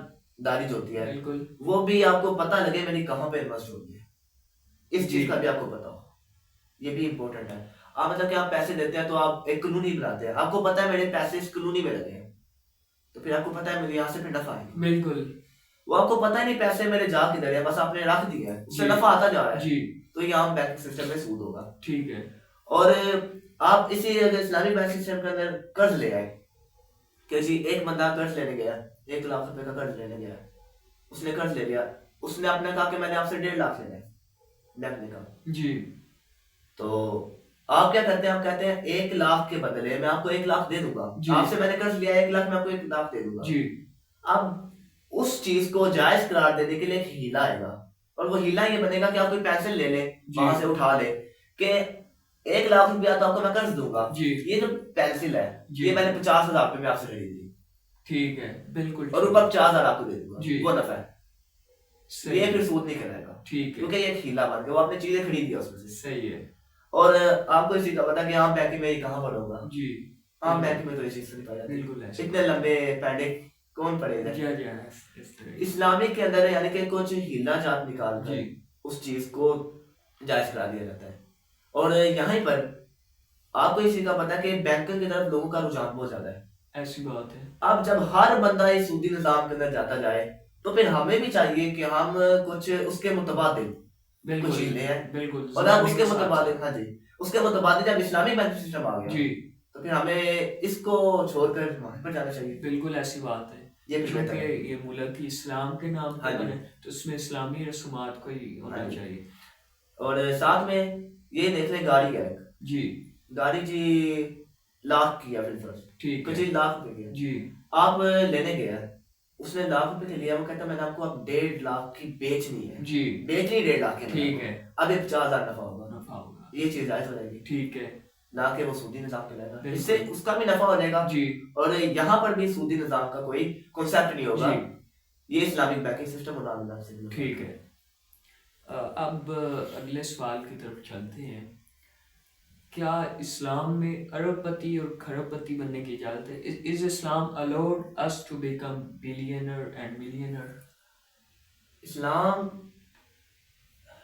داری جو ہوتی ہے بالکل، وہ بھی آپ کو پتہ لگے میری کہاں پہ انویسٹ ہوگی ہے، اس چیز کا بھی آپ کو پتا ہو. یہ بھی امپورٹنٹ ہے. آپ مطلب کہ آپ پیسے دیتے ہیں تو آپ ایک کلونی بناتے ہیں، آپ کو پتا ہے میرے پیسے اس کلونی میں لگے ہیں، تو پھر آپ کو پتا ہے میرے یہاں سے پھر نفع آئے گا. بالکل. وہ آپ کو پتا ہی نہیں پیسے میرے جا کدھر ہے، بس آپ نے رکھ دیا ہے، اس سے نفع آتا جا رہا ہے. جی، تو یہ عام بینکنگ سسٹم میں سود ہوگا. ٹھیک ہے. اور آپ اسی اگر اسلامی بینک سسٹم کے اندر قرض لے آئے کہ جی ایک بندہ قرض لینے گیا 1 لاکھ روپے کا قرض لینے گیا, اس نے قرض لے لیا, اس نے آپ نے کہا کہ میں نے آپ سے 1.5 لاکھ لینا ہے, بینک نے کہا جی تو آپ کیا کرتے ہیں, آپ کہتے ہیں 1 لاکھ کے بدلے میں آپ کو 1 لاکھ دے دوں گا, جی. آپ سے میں نے قرض لیا 1 لاکھ, میں آپ کو 1 لاکھ دے دوں گا. جی اب اس چیز کو جائز قرار دینے کے لیے ایک ہیلا آئے گا, اور وہ ہیلا یہ بنے گا کہ آپ کوئی پینسل لے لیں, وہاں سے اٹھا لیں کہ 1 لاکھ روپیہ تو آپ کو میں قرض دوں گا, یہ جو پینسل ہے یہ میں نے 50,000 روپے میں آپ سے خرید لی, ٹھیک ہے بالکل, اور اوپر 50,000 آپ کو دے دوں گا, وہ نفع ہے, صحیح یہ پھر سود نہیں کرے گا, ٹھیک ہے, کیونکہ یہ ایک ہیلا بن گیا, وہ آپ نے چیزیں خرید لی اس میں سے. صحیح ہے. اور آپ کو اسی کا پتا کہ عام بینک میں یہ کہاں پڑھوں گا, جی عام بینک میں تو یہ چیز نہیں پائی جاتی, بالکل ہے, اتنے لمبے پینڈے کون پڑے گا. جی جی اسلامک کے اندر یعنی کہ کچھ ہیلا جات نکال کر جی اس چیز کو جائز کرا دیا جاتا ہے. اور یہاں پر آپ کو اسی کا پتا ہے کہ بینکوں کی طرف لوگوں کا رجحان بہت زیادہ ہے, ایسی بات ہے. اب جب ہر بندہ اس سودی نظام کے اندر جاتا جائے تو پھر ہمیں بھی چاہیے کہ ہم کچھ اس کے متبادل کچھ چیزیں ہیں, بالکل, اور اب اس کے متبادل, ہاں جی اس کے متبادل جب اسلامی بینک سسٹم آ گیا جی تو پھر ہمیں اس کو چھوڑ کر وہاں پر جانا چاہیے. بالکل ایسی بات ہے, کیونکہ یہ ملک اسلام کے نام پر ہے تو اس میں اسلامی رسومات کو ہی ہونا چاہیے. اور ساتھ میں یہ دیکھ لیں گاڑی ہے, جی گاڑی جی لاکھ کی ہے, ٹھیک ہے, کچھ 1 لاکھ روپے کی ہے, جی آپ لینے گئے, اس نے 1 لاکھ روپے لیا, وہ کہتا ہے میں نے آپ کو اب 1.5 لاکھ کی بیچنی ہے, جی بیچنی 1.5 لاکھ کی, ٹھیک ہے, اب 50,000 نفع ہوگا, نفع ہوگا, یہ چیز جائز ہو جائے گی, ٹھیک ہے, نہ کہ وہ سودی نظام چلائے گا, اس سے اس کا بھی نفع ہو جائے گا, جی اور یہاں پر بھی سودی نظام کا کوئی کنسیپٹ نہیں ہوگا, یہ اسلامک بینکنگ سسٹم ہونا سے. ٹھیک ہے, اب اگلے سوال کی طرف چلتے ہیں. کیا اسلام میں ارب پتی اور کھرب پتی بننے کی اجازت ہے؟ Is Islam allowed us to become billionaire and millionaire? اسلام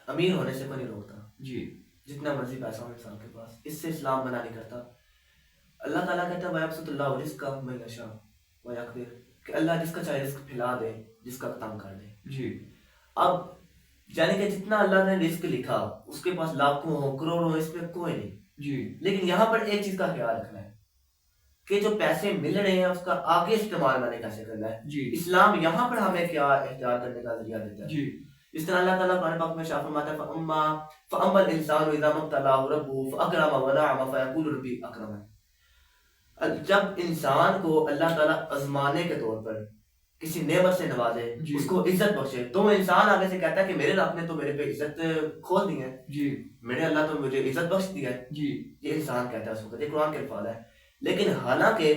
امیر ہونے سے کوئی نہیں روکتا, جی جتنا مرضی پیسہ ہو انسان کے پاس, اس سے اسلام منع نہیں کرتا. اللہ تعالیٰ کہتا ہے وَيَبْسُطُ اللَّهُ الرِّزْقَ لِمَن يَشَاءُ وَيَقْدِرُ, کہ اللہ جس کا چاہے رزق پھیلا دے, جس کا تنگ کر دے. جی اب یعنی کہ جتنا اللہ نے رزق لکھا اس کے پاس لاکھوں ہو کروڑوں, اس میں کوئی نہیں. جی لیکن یہاں پر ایک چیز کا خیال رکھنا ہے کہ جو پیسے مل رہے ہیں اس کا آگے استعمال میں نے کیسے کرنا ہے. جی اسلام یہاں پر ہمیں کیا احتیاط کرنے کا ذریعہ دیتا ہے. جی اس طرح اللہ تعالیٰ قرآن پاک میں شاہ فرماتا ہے فَأَمَّا الْإِنسَانُ إِذَا مَا ابْتَلَاهُ رَبُّهُ فَأَكْرَمَهُ وَنَعَمَهُ فَيَقُولُ رَبِّي أَكْرَمَنِ. جب انسان کو اللہ تعالیٰ آزمانے کے طور پر کسی نعمت سے نوازے, اس کو عزت بخشے, تو وہ انسان آگے سے کہتا ہے کہ میرے رب نے تو میرے پہ عزت کھول دی ہے, جی میرے اللہ تو مجھے عزت بخش دی ہے. جی یہ انسان کہتا ہے اس وقت, یہ قرآن کے الفاظ ہے. لیکن حالانکہ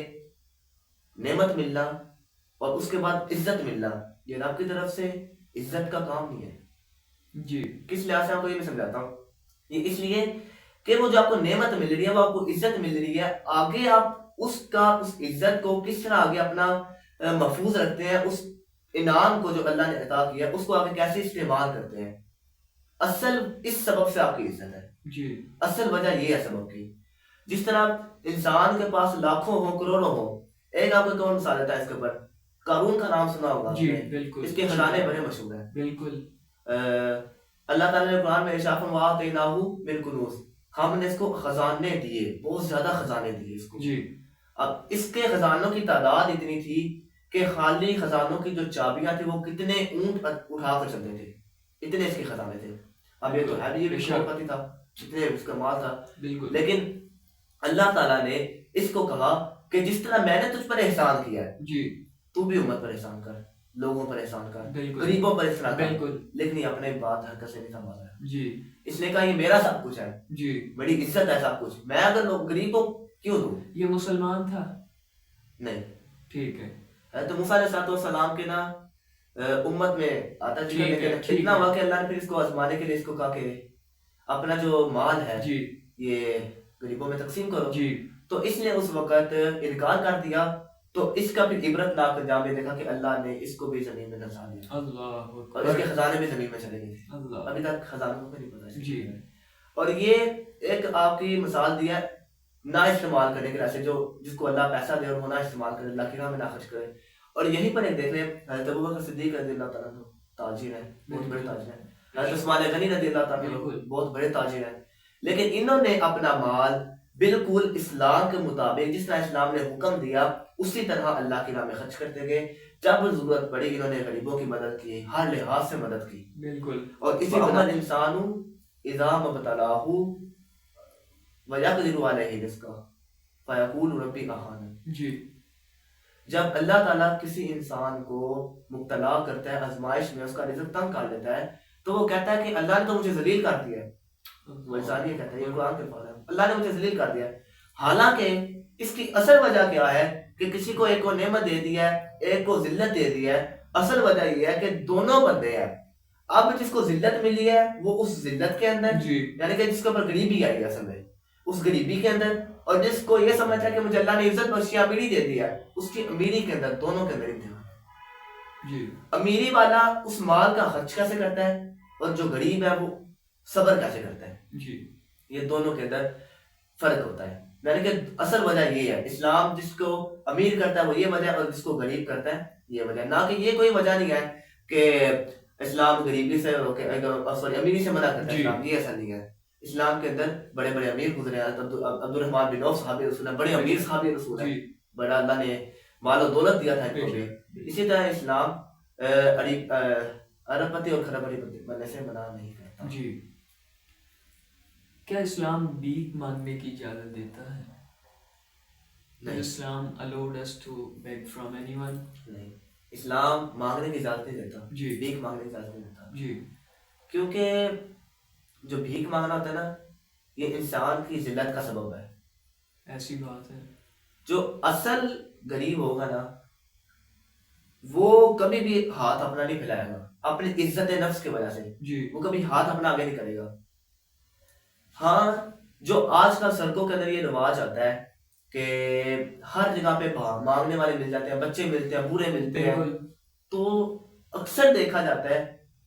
نعمت ملنا اور اس کے بعد عزت ملنا یہ رب کی طرف سے عزت کا کام نہیں ہے. جی کس لحاظ سے آپ کو یہ میں سمجھاتا ہوں, یہ اس لیے کہ وہ جو آپ کو نعمت مل رہی ہے, وہ آپ کو عزت مل رہی ہے, آگے آپ اس عزت کو کس طرح آگے اپنا محفوظ رکھتے ہیں, اس انعام کو جو اللہ نے عطا کیا ہے اس کو آگے کیسے استعمال کرتے ہیں. اصل اس سبب سے آپ کی عزت ہے, جی اصل وجہ یہ ہے سبب کی. جس طرح انسان کے پاس لاکھوں ہوں کروڑوں ہوں, ایک آپ کو کون مثال دیتا ہے اس کے اوپر, قارون کا نام سنا ہوگا, جی بالکل, اس کے خزانے بڑے مشہور ہیں. بالکل اللہ تعالیٰ نے قرآن میں ارشاد فرمایا وَآتَيْنَاهُ مِنَ الْكُنُوزِ, ہم نے اس کو خزانے دیے, بہت زیادہ خزانے دیے اس کو. جی اب اس کے خزانوں کی تعداد اتنی تھی کہ خالی خزانوں کی جو چابیاں تھیں وہ کتنے اونٹ اٹھا کر چلتے تھے, اتنے اس کے خزانے تھے. اب یہ تو ہے بھی, یہ بھی شوقتی تھا, جتنے اس کا مال تھا. بالکل, لیکن اللہ تعالیٰ نے اس کو کہا کہ جس طرح میں نے تجھ پر احسان کیا ہے, جی تو بھی امت پر احسان کر, لوگوں پر احسان کر, بالکل, غریبوں پر احسان کر. بالکل, لیکن یہ اپنے بات حرکت سے نہیں سنبھالا ہے. جی اس نے کہا یہ میرا سب کچھ ہے, جی میری عزت ہے سب کچھ, میں اگر غریب کو کیوں دوں. یہ مسلمان تھا, نہیں, ٹھیک ہے, تو موسیٰ علیہ السلام کے نا امت میں آتا جی, لیکن اتنا ہوا کہ اللہ نے پھر اس کو آزمانے کے لیے اس کو کہا کہ اپنا جو مال ہے جی یہ غریبوں میں تقسیم کرو. جی تو اس نے اس وقت انکار کر دیا, تو اس کا پھر عبرت ناک انجام یہ دیکھا کہ اللہ نے اس کو بھی زمین میں دھنسا دیا, اللہ, اور اس کے خزانے بھی زمین میں چلے گئے تھے. اللہ, ابھی تک خزانوں کو نہیں پتا. جی اور یہ ایک آپ کی مثال دیا نہ استعمال کرنے کے ویسے, جو جس کو اللہ پیسہ دے اور وہ نہ استعمال کرے, اللہ کی راہ میں نہ خرچ کرے. اور یہیں پر ایک دیکھ لیں حضرت ابوبکر صدیق رضی اللہ تعالیٰ عنہ تاجر ہیں, بہت بڑے تاجر ہیں. حضرت عثمان غنی رضی اللہ تعالیٰ عنہ بہت بڑے تاجر ہیں. لیکن انہوں نے اپنا مال بالکل اسلام کے مطابق جس طرح اسلام نے حکم دیا اسی طرح اللہ کی راہ میں خرچ کرتے گئے. جب ضرورت پڑی انہوں نے غریبوں کی مدد کی, ہر لحاظ سے مدد کی. بالکل. اور اسی طرح انسان اذا مبتلاہ ویقدر علیہ رزقہ فیقول ربی اہانن. جی. جب اللہ تعالیٰ کسی انسان کو مبتلا کرتا ہے, آزمائش میں اس کا رزق تنگ کر دیتا ہے, تو وہ کہتا ہے کہ اللہ نے تو مجھے ذلیل کر دیا ہے. وہ انسان یہ کہتا ہے, یہ قرآن کے الفاظ ہیں, اللہ نے مجھے ذلیل کر دیا ہے. حالانکہ اس کی اصل وجہ کیا ہے کہ کسی کو ایک کو نعمت دے دیا ہے, ایک کو ذلت دے دیا ہے. اصل وجہ یہ ہے کہ دونوں بندے ہیں. اب جس کو ذلت ملی ہے وہ اس ذلت کے اندر, یعنی کہ جس کے اوپر غریبی آئی ہے اصل میں, اس غریبی کے اندر, اور جس کو یہ سمجھتا ہے کہ مجھے اللہ نے عزت بخشی, امیری دے دیا ہے, اس کی امیری کے اندر, دونوں کے اندر امتحان ہے. جی. امیری والا اس مال کا خرچ کیسے کرتا ہے, اور جو غریب ہے وہ صبر کیسے کرتا ہے. جی. یہ دونوں کے اندر فرق ہوتا ہے. یعنی کہ اصل وجہ یہ ہے, اسلام جس کو امیر کرتا ہے وہ یہ وجہ ہے, اور جس کو غریب کرتا ہے یہ وجہ ہے. نہ کہ یہ کوئی وجہ نہیں ہے کہ اسلام غریبی سے سوری امیری سے منع کرتا ہے. اسلام یہ ایسا نہیں ہے. اسلام کے اندر بڑے بڑے امیر گزرے ہیں. عبد الرحمن بن عوف صحابی رسول ہیں, بڑے امیر صحابی رسول ہیں, بڑا اللہ نے مال و دولت دیا تھا ان کو بھی. اسی طرح اسلام ارب پتی اور کھرب پتی بننے سے منع نہیں کرتا. جی. کیا اسلام بھیک مانگنے کی اجازت دیتا ہے؟ نہیں. اسلام allowed us to beg from anyone؟ نہیں, اسلام مانگنے کی اجازت نہیں دیتا. جی. بھیک مانگنے کی اجازت نہیں دیتا. جی. کیونکہ جو بھیک مانگنا ہوتا ہے نا, یہ انسان کی ذلت کا سبب ہے. ایسی بات ہے. جو اصل غریب ہوگا نا وہ کبھی بھی ہاتھ اپنا نہیں پھیلائے گا اپنی عزت نفس کی وجہ سے. جی. وہ کبھی ہاتھ اپنا آگے نہیں کرے گا. ہاں, جو آج کل سڑکوں کے اندر یہ رواج آتا ہے کہ ہر جگہ پہ مانگنے والے مل جاتے ہیں, بچے ملتے ہیں, بوڑھے ملتے ہیں, تو اکثر دیکھا جاتا ہے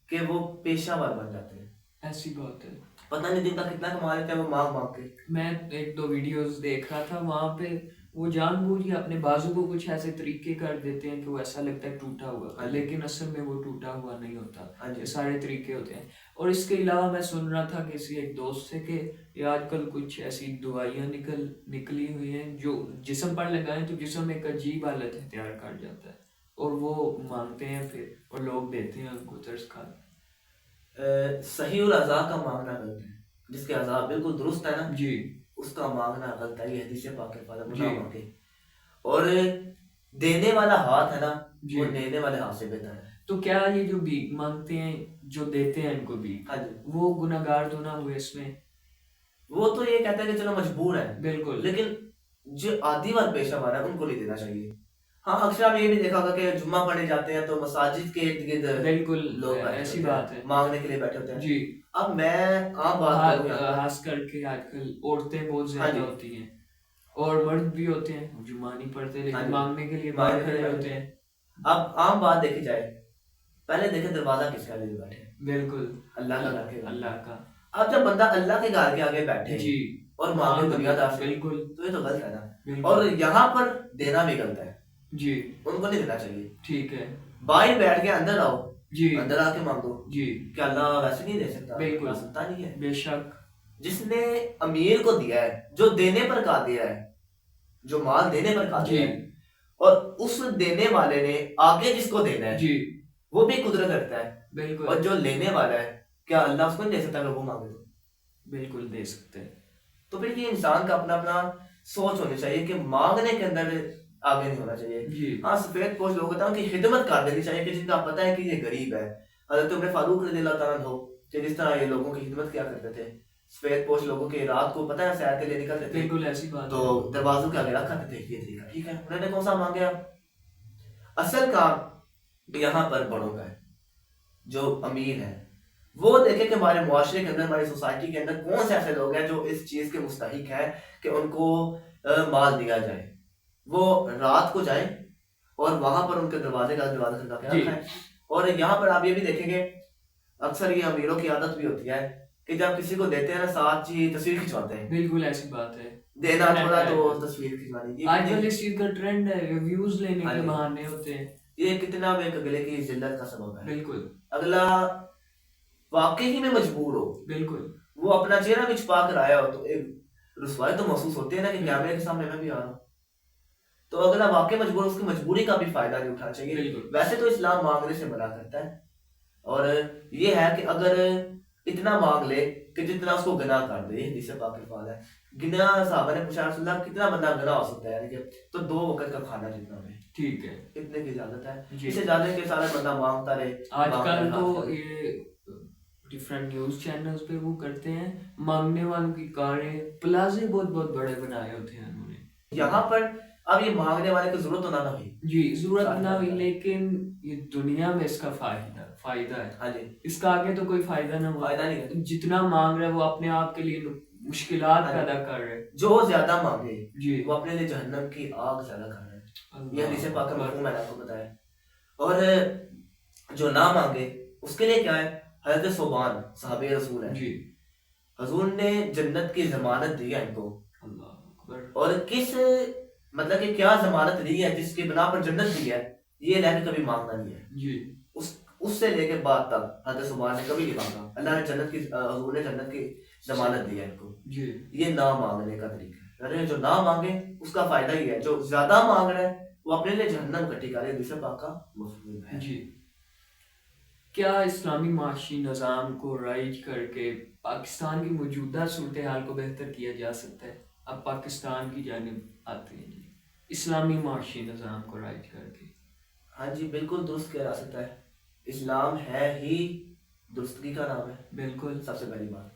کہ وہ پیشہ ور بن جاتے ہیں. ایسی بات ہے. پتہ نہیں دن کا کتنا کما لیتے ہیں وہ مانگ مانگ کے. میں ایک دو ویڈیوز دیکھ رہا تھا, وہاں پہ وہ جان بوجھ کے اپنے بازو کو کچھ ایسے طریقے کر دیتے ہیں کہ وہ ایسا لگتا ہے ٹوٹا ہوا, لیکن اصل میں وہ ٹوٹا ہوا نہیں ہوتا. یہ سارے طریقے ہوتے ہیں. اور اس کے علاوہ میں سن رہا تھا کسی ایک دوست سے کہ یہ آج کل کچھ ایسی دوائیاں نکلی ہوئی ہیں جو جسم پر لگائیں تو جسم ایک عجیب حالت اختیار کر جاتا ہے, اور وہ مانگتے ہیں پھر, اور لوگ دیتے ہیں ان کو ترس کھا. صحیح الاعضاء کا مانگنا غلط ہے. جس کے اعضاء بالکل درست ہے نا, جی, اس کا مانگنا غلط ہے. یہ حدیث پاک کے فاضل نہ مانگے. اور دینے والا ہاتھ ہے نا, وہ دینے والے ہاتھ سے بہتر ہے. تو کیا یہ جو بھیک مانگتے ہیں, جو دیتے ہیں ان کو بھیک, وہ گناہگار تو نہ ہوئے اس میں؟ وہ تو یہ کہتے ہیں کہ چلو مجبور ہے. بالکل. لیکن جو عادی وقت پیشہ ور ہے ان کو نہیں دینا چاہیے. ہاں, اکثر آپ یہ بھی دیکھا ہوگا کہ جمعہ پڑھنے جاتے ہیں تو مساجد کے ارد گرد بالکل لوگ ایسی بات ہے مانگنے کے لیے بیٹھے ہوتے ہیں. جی. اب میں عام بات کروں, خاص کر کے آج کل عورتیں بہت زیادہ ہوتی ہیں, اور مرد بھی ہوتے ہیں, جمعہ نہیں پڑھتے لیکن مانگنے کے لیے باہر کھڑے ہوتے ہیں. اب عام بات دیکھی جائے, پہلے دیکھیں دروازہ کس کا لیے بیٹھے. بالکل اللہ کا. اللہ کا. اب جب بندہ اللہ کے گھر کے آگے بیٹھے جی اور مانگے دنیا دار سے, بالکل, تو یہ تو غلط ہے نا. اور یہاں پر دینا بھی غلط ہے. جی, ان کو نہیں دینا چاہیے. ٹھیک ہے. باہر بیٹھ کے اندر آؤ, جی, اندر آ کے مانگو. جی, کیا اللہ ویسے نہیں دے سکتا؟ بالکل سکتا نہیں ہے. بے شک. جس نے امیر کو دیا ہے, جو دینے پر قادر ہے, جو مال دینے پر قادر ہے, اور اس دینے والے نے آگے جس کو دینا ہے, جی, وہ بھی قدرت رکھتا ہے. بالکل. اور جو لینے والا ہے, کیا اللہ اس کو نہیں دے سکتا اگر وہ مانگے تو؟ بالکل دے سکتے ہیں. تو پھر یہ انسان کا اپنا اپنا سوچ ہونی چاہیے کہ مانگنے کے اندر آگے نہیں ہونا چاہیے. جی. ہاں, سفید پوش لوگ ہوتا ہے ان کی خدمت کر دینی چاہیے کہ جن کا پتہ ہے کہ یہ غریب ہے. حضرت عمر فاروق رضی اللہ تعالیٰ عنہ کہ جس طرح یہ لوگوں کی خدمت کیا کرتے تھے, سفید پوش لوگوں کے رات کو پتہ ہے سیر کے لیے نکلتے تھے, بالکل ایسی بات, تو دروازوں کے آگے رکھا تھے, یہ طریقہ ٹھیک ہے. انہوں نے کون سا مانگے؟ اصل کام یہاں پر بڑوں کا ہے. جو امیر ہے وہ دیکھیں کہ ہمارے معاشرے کے اندر, ہماری سوسائٹی کے اندر کون سے ایسے لوگ ہیں جو اس چیز کے مستحق ہیں کہ ان کو مال دیا جائے. وہ رات کو جائیں اور وہاں پر ان کے دروازے کا دروازہ کھڑکا کے رکھا ہے. اور یہاں پر آپ یہ بھی دیکھیں گے, اکثر یہ امیروں کی عادت بھی ہوتی ہے کہ جب کسی کو دیتے ہیں نا, ساتھ ہی تصویر کھنچواتے ہیں. بالکل ایسی بات ہے. دینا تھوڑا تو تصویر کھنچوانی. آج کل اس چیز کا ٹرینڈ ہے, ویوز لینے کے بہانے ہوتے ہیں. یہ کتنا ایک اگلے کی ذلت کا سبب ہے. بالکل. اگلا واقعی میں مجبور ہو, بالکل, وہ اپنا چہرہ بھی چھپا کر آیا ہو تو ایک رسوائی تو محسوس ہوتی ہے نا کہ کیمرے کے سامنے میں بھی آ رہا ہوں. تو اگلا واقع مجبور اس کی مجبوری کا بھی فائدہ نہیں اٹھانا چاہیے. بالکل. ویسے تو اسلام مانگنے سے منع کرتا ہے، اور یہ ہے کہ اگر اتنا مانگ لے کہ جتنا اس کو گناہ کر دے. حدیث پاک الفاظ ہے گناہ. صحابہ نے پوچھا رسول اللہ کتنا بندہ گناہ ہو سکتا ہے؟ یعنی کہ تو 2 وقت کا کھانا جتنا میں، ٹھیک ہے، اتنے کی اجازت ہے. جی. اس سے زیادہ کہ سارا بندہ مانگتا رہے. آج مانگتا کل رہے، تو ہاتھ یہ ڈفرینٹ نیوز چینلز پہ وہ کرتے ہیں، مانگنے والوں کی کاریں، پلازے بہت بہت بڑے بنائے ہوتے ہیں انہوں نے. یہاں پر اب یہ مانگنے والے کو ضرورت تو نہ ہوئی. جی ضرورت نہ ہوئی، لیکن یہ دنیا میں اس کا فائدہ ہے. ہاں جی، اس کا آگے تو کوئی فائدہ نہ ہوا. فائدہ نہیں ہے. جتنا مانگ رہا ہے وہ اپنے آپ کے لیے مشکلات پیدا کر رہے ہیں. جو زیادہ مانگے جی وہ اپنے لیے جہنم کی آگ زیادہ کر رہے ہیں. یہ حدیث پاک کا مفہوم میں نے آپ کو بتایا. اور جو نہ مانگے اس کے لیے کیا ہے؟ حضرت ثوبان صحابی رسول ہیں، جی حضور نے جنت کی ضمانت دی ہے ان کو. اللہ اکبر. اور کس مطلب کہ کیا ضمانت دی ہے جس کی بنا پر جنت دی ہے؟ یہ لے کے کبھی مانگنا نہیں ہے. جی اس سے لے کے بعد تک حضرت ثوبان نے کبھی نہیں مانگا. اللہ نے جنت کی، حضور نے جنت کی ضمانت دی ہے ان کو. جی یہ نہ مانگنے کا طریقہ ہے. جو نہ مانگے اس کا فائدہ ہی ہے. جو زیادہ مانگ رہا ہے وہ اپنے لیے جہنم کٹی کرے. دوسرے پاک کا مفہوم ہے. جی. کیا اسلامی معاشی نظام کو رائج کر کے پاکستان کی موجودہ صورتحال کو بہتر کیا جا سکتا ہے؟ اب پاکستان کی جانب آتے ہیں جی، اسلامی معاشی نظام کو رائج کر کے. ہاں جی بالکل درست کیا جا سکتا ہے. اسلام ہے ہی درستگی کا نام ہے. بالکل. سب سے پہلی بات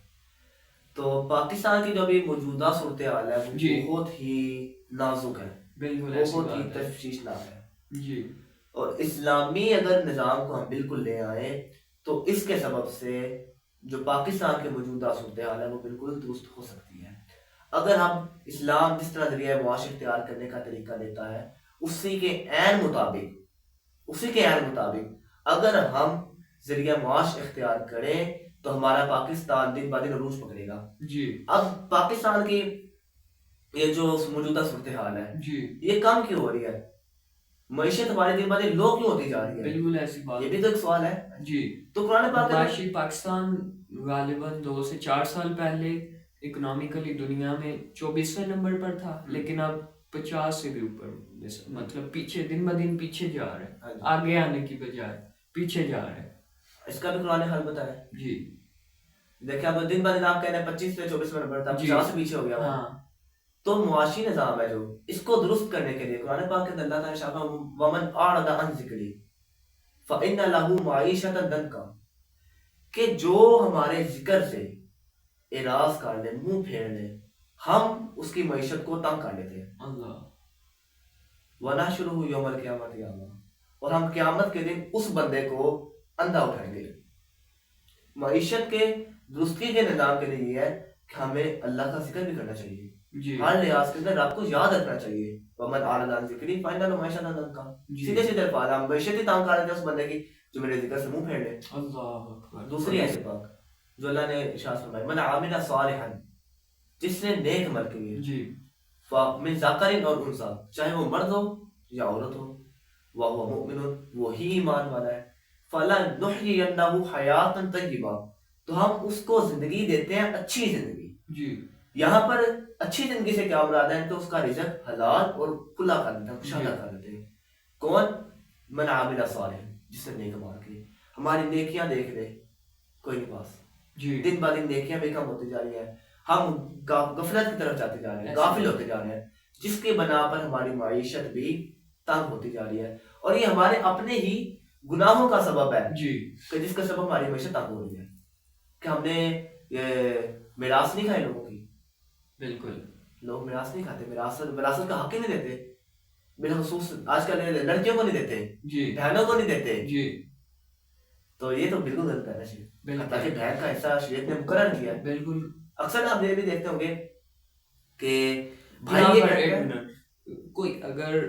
تو پاکستان کی جو بھی موجودہ صورتحال ہے وہ جی بہت ہی نازک ہے، بالکل بہت ہی تشویشناک ہے. جی اور اسلامی اگر نظام کو ہم بالکل لے آئیں تو اس کے سبب سے جو پاکستان کے موجودہ صورتحال ہے وہ بالکل درست ہو سکتی ہے. اگر ہم اسلام جس طرح ذریعہ معاش اختیار کرنے کا طریقہ دیتا ہے اسی کے عین مطابق اگر ہم ذریعہ معاش اختیار کریں تو ہمارا پاکستان دن بہ دن عروج پکڑے گا. جی. اب پاکستان کی یہ جو موجودہ صورتحال ہے جی یہ کم کیوں ہو رہی ہے؟ معیشت ہمارے دن بہ دن لو کیوں ہوتی جا رہی ہے؟ بالکل ایسی بات. یہ بھی تو ایک سوال ہے. جی. تو قرآن پاک معاشی پاکستان غالباً 2 سے 4 سال پہلے اکنامیکلی دنیا میں 24ویں نمبر پر تھا، لیکن اب 50 سے بھی اوپر، مطلب پیچھے دن بہ دن پیچھے جا رہا ہے. آگے آنے کی بجائے پیچھے جا رہا ہے. اس کا بھی قرآن حل بتایا. جی دیکھیں اب دن بہ دن آپ کہہ رہے ہیں 25 سے 24ویں نمبر تھا، 50 سے پیچھے ہو گیا. ہاں. تو معاشی نظام ہے جو اس کو درست کرنے کے لیے قرآن پاک کے اندر اللہ تعالیٰ شاہ ومن اعرض عن ذکری فإن له معیشۃ ضنکا، کہ جو ہمارے ذکر سے اعراض کر لے، منہ پھیر لے، ہم اس کی معیشت کو تنگ کر لیتے ہیں. اللہ. ونحشرہ یوم القیامۃ اعمی، اور ہم قیامت کے دن اس بندے کو اندھا اٹھائیں گے. معیشت کے درستگی کے نظام کے لیے یہ ہے کہ ہمیں اللہ کا ذکر بھی کرنا چاہیے. جی. ہر لحاظ کے اندر رب کو یاد رکھنا چاہیے. ومن اعرض عن ذکری فإن له معیشۃ ضنکا. سیدھے سیدھے الفاظ، ہم معیشت ہی تنگ کر لیتے ہیں اس بندے کی جو میرے ذکر سے منہ پھیر لے. اللہ اکبر. دوسری ایسے پاک جو اللہ نے ارشاد فرمایا من عامل صالحا، جس نے نیک عمل کیے، جی من ذکر اور انثی، چاہے وہ مرد ہو یا عورت ہو، وهو مؤمن، وہی ایمان والا ہے، فلنحیینہ حیاتا طیبہ، تو ہم اس کو زندگی دیتے ہیں اچھی زندگی. جی. یہاں پر اچھی زندگی سے کیا مراد ہے؟ تو اس کا رزق حلال اور کھلا کر دیتے ہیں، خوشحالہ کر دیتے ہیں. کون؟ من عامل صالح، جس نے نیک عمل کیے. ہماری نیکیاں دیکھ لے، کوئی نہیں پاس. جی. دن بہ دن نیکیاں بھی کم ہوتی جا رہی ہیں، ہم غفلت کی طرف جاتے جا رہے ہیں، غافل ہوتے جا رہے ہیں، جس کے بنا پر ہماری معیشت بھی تنگ ہوتی جا رہی ہے. اور یہ ہمارے اپنے ہی گناہوں کا سبب ہے. جی. کہ جس کا سبب ہماری معیشت تنگ ہو رہی ہے، کہ ہم نے یہ میراث نہیں کھائی لوگوں کی. بالکل. لوگ میراث نہیں کھاتے، وراثت کا حق ہی نہیں دیتے. بالخصوص آج کل لڑکیوں کو نہیں دیتے، جی. بہنوں کو نہیں دیتے. جی. تو یہ تو بالکل غلط ہے. بالکل. تاکہ بہن کا حصہ شریعت نے مقرر کیا ہے. بالکل. اکثر آپ یہ بھی دیکھتے ہوں گے کہ بھائی بھائی پر ایک منٹ، اگر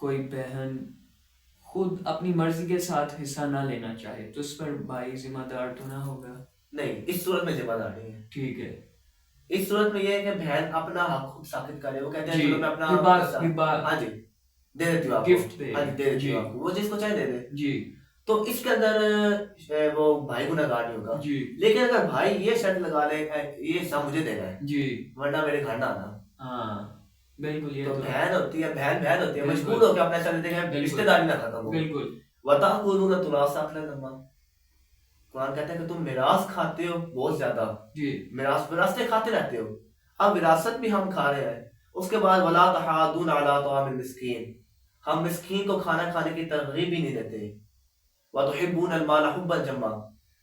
کوئی بہن خود اپنی مرضی کے ساتھ حصہ نہ لینا چاہے تو اس پر بھائی ذمہ دار تو نہ ہوگا؟ نہیں، اس صورت میں ذمہ دار نہیں ہے. ٹھیک ہے. اس صورت میں یہ ہے کہ بہن اپنا حق خود ثابت کرے. وہ کہتے ہیں جی. چلو میں اپنا ہاں جی دے دیتی ہوں آپ کو، گفٹ دے. ہاں جی دے دیتی ہوں آپ کو، وہ جس کو چاہے دے دے. جی. تو اس کے اندر وہ بھائی گناہ گار نہیں ہوگا. جی لیکن اگر بھائی یہ شرط لگا لے یہ حصہ مجھے دینا ہے جی ورنہ میرے گھر نہ آنا, ہاں بالکل یہ تو تو بہن ہوتی ہے, بہن ہوتی ہے, بالکل. مجبور ہو کے اپنا حصہ دیتے ہیں, بالکل. رشتہ داری نہ ختم ہو. بالکل وَتَأْكُلُونَ التُّرَاثَ أَكْلًا لَمًّا, قرآن کہتا ہے کہ تم میراث کھاتے ہو بہت زیادہ, جی وراثتیں کھاتے رہتے ہو. اب وراثت بھی ہم کھا رہے ہیں. اس کے بعد وَلَا تَحَاضُونَ عَلَىٰ طَعَامِ الْمِسْكِينِ, ہم مسکین کو کھانا کھانے کی ترغیب ہی نہیں دیتے. وَتُحِبُّونَ الْمَالَ حُبًّا جَمًّا,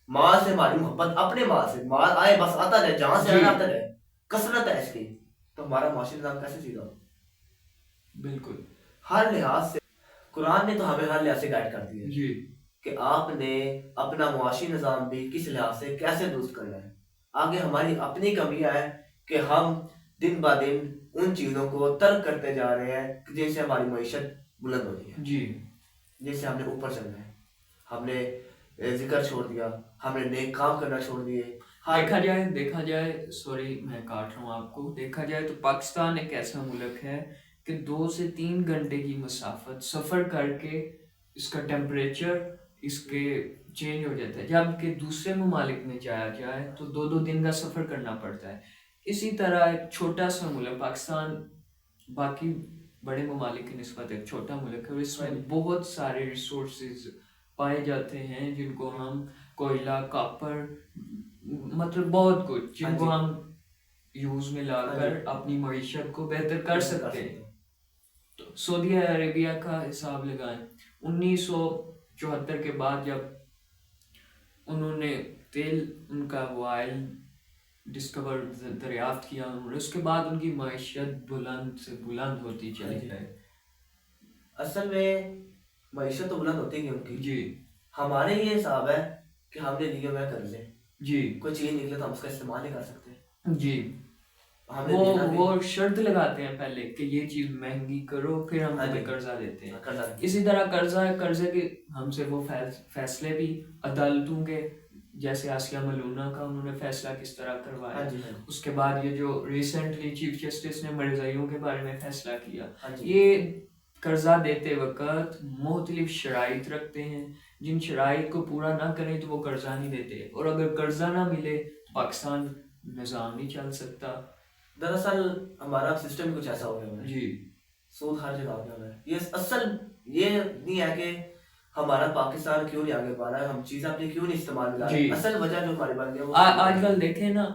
مال سے ہماری محبت, اپنے مال سے, مال آئے بس آتا رہے, جہاں سے جی آنا آتا رہے, کثرت ہے اس کی, تو ہمارا معاشی نظام کیسے سیدھا ہو؟ بالکل ہر لحاظ سے قرآن نے تو ہمیں ہر لحاظ سے گائیڈ کر دی ہے جی کہ آپ نے اپنا معاشی نظام بھی کس لحاظ سے کیسے درست کرنا ہے. آگے ہماری اپنی کمیاں ہیں کہ ہم دن با دن ان چیزوں کو ترک کرتے جا رہے ہیں جن سے ہماری معیشت بلند ہو رہی ہے, جی جن سے ہم نے اوپر چلنا ہے. ہم نے ذکر چھوڑ دیا, ہم نے نیک کام کرنا چھوڑ دیے. دیکھا جائے سوری میں کاٹ رہا ہوں آپ کو, دیکھا جائے تو پاکستان ایک ایسا ملک ہے کہ 2 سے 3 گھنٹے کی مسافت سفر کر کے اس کا ٹیمپریچر اس کے چینج ہو جاتا ہے, جبکہ دوسرے ممالک میں جایا جائے تو 2 دن کا سفر کرنا پڑتا ہے. اسی طرح ایک چھوٹا سا ملک پاکستان باقی بڑے ممالک کی نسبت ایک چھوٹا ملک ہے, اور اس میں بہت سارے ریسورسز پائے جاتے ہیں جن کو ہم کوئلہ, کاپر, مطلب بہت کچھ جن کو ہم یوز میں لا کر اپنی معیشت کو بہتر کر سکتے ہیں. تو سعودی عربیہ کا حساب لگائیں, 1974 کے بعد جب انہوں نے تیل ان کا وہ آئل ڈسکور دریافت کیا انہوں نے, اس کے بعد ان کی معیشت بلند سے بلند ہوتی چلی ہے. اصل میں معیشت تو بلند ہوتی ہے ان کی. جی ہمارے یہ حساب ہے کہ ہم نے لیے ہوئے قرضے, جی کوئی چیز نکلے تو ہم اس کا استعمال نہیں کر سکتے. جی وہ شرط لگاتے ہیں پہلے کہ یہ چیز مہنگی کرو پھر ہم تمہیں قرضہ دیتے ہیں. اسی طرح قرضے کے ہم سے وہ فیصلے بھی عدالتوں کے, جیسے آسیہ ملونہ کا انہوں نے فیصلہ کس طرح کروایا, اس کے بعد یہ جو ریسنٹلی چیف جسٹس نے مرزائیوں کے بارے میں فیصلہ کیا, یہ قرضہ دیتے وقت مختلف شرائط رکھتے ہیں, جن شرائط کو پورا نہ کریں تو وہ قرضہ نہیں دیتے, اور اگر قرضہ نہ ملے تو پاکستان نظام نہیں چل سکتا. دراصل ہمارا سسٹم کچھ ایسا ہو گیا ہے, جی سود ہر جگہ ہو گیا ہے. یہ اصل یہ نہیں ہے کہ ہمارا پاکستان کیوں نہیں آگے بڑھ رہا ہے, ہم چیزیں اپنی کیوں نہیں استعمال میں لا رہے ہیں. اصل وجہ جو ہماری بن گئی ہے آج کل دیکھیں نا,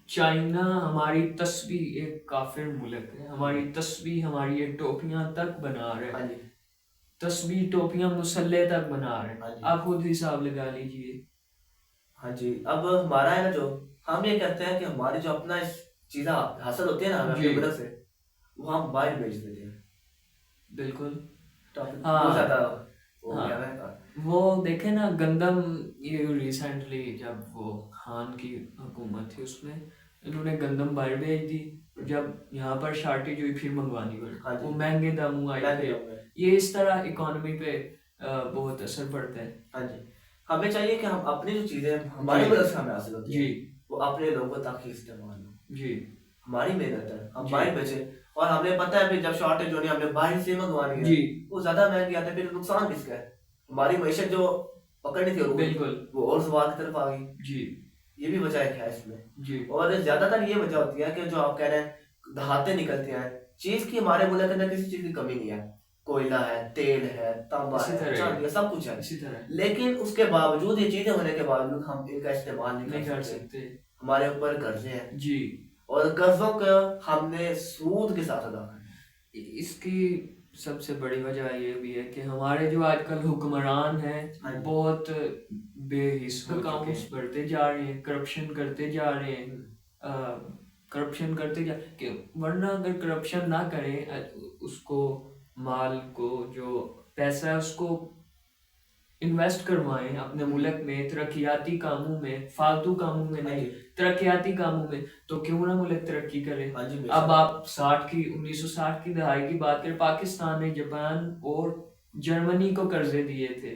چائنا ہماری تسبیح, ایک کافر ملک ہے, ہماری تسبیح, ہماری یہ ٹوپیاں تک بنا رہے ہیں, تسبیح ٹوپیاں مسلح تک بنا رہے ہیں. آپ خود حساب لگا لیجئے. ہاں جی, اب ہمارا ہے نا, جو ہم یہ کہتے ہیں کہ ہماری جو اپنا چیزیں حاصل ہوتی ہیں نا ہمیں اپنے ملک سے, وہ ہم باہر بیچ دیتے ہیں. بالکل ہاں, وہ دیکھیں نا گندم, یہ ریسنٹلی جب وہ خان کی حکومت تھی اس میں انہوں نے گندم باہر بھیج دی, جب یہاں پر شارٹیج ہوئی پھر منگوانی پڑی, وہ مہنگے داموں آئے تھے. یہ اس طرح اکانومی پہ بہت اثر پڑتا ہے. ہاں جی, ہمیں چاہیے کہ ہم اپنی جو چیزیں ہمارے ملک سے ہمیں حاصل ہوتی ہیں وہ اپنے لوگوں تک ہی استعمال ہو. جی ہماری محنت ہے, ہم باہر بیچیں, اور ہمیں پتہ ہے پھر جب شارٹیج ہونی ہے ہم نے باہر سے منگوانی ہے, وہ زیادہ مہنگی آتے ہیں, پھر نقصان کس کا ہے؟ ہماری معیشت جو پکڑنی تھی وہ اور زوال کی طرف آ گئی. جی یہ بھی وجہ ہے اس میں. جی, اور زیادہ تر یہ وجہ ہوتی ہے کہ جو آپ کہہ رہے ہیں دھاتیں نکلتی ہیں, چیز کی ہمارے ملک کے اندر کسی چیز کی کمی نہیں ہے, کوئلہ ہے, تیل ہے, تانبا ہے, چاندی ہے, سب کچھ ہے, لیکن اس کے باوجود یہ چیزیں ہونے کے باوجود ہم ان کا استعمال نہیں کر سکتے. ہمارے اوپر قرضے ہیں جی, اور قرضوں کا ہم نے سود کے ساتھ ادا کرنا ہے. اس کی سب سے بڑی وجہ یہ بھی ہے کہ ہمارے جو آج کل حکمران ہیں بہت بے حس اکاؤنٹس بڑھتے جا رہے ہیں, کرپشن کرتے جا رہے ہیں, کہ ورنہ اگر کرپشن نہ کریں, اس کو مال کو جو پیسہ ہے اس کو انویسٹ کروائیں اپنے ملک میں ترقیاتی کاموں میں, فالتو کاموں میں نہیں, ترقیاتی کاموں میں, تو کیوں نہ ملک ترقی کرے. اب آپ 1960 کی دہائی کی بات کریں, پاکستان نے جاپان اور جرمنی کو قرضے دیے تھے,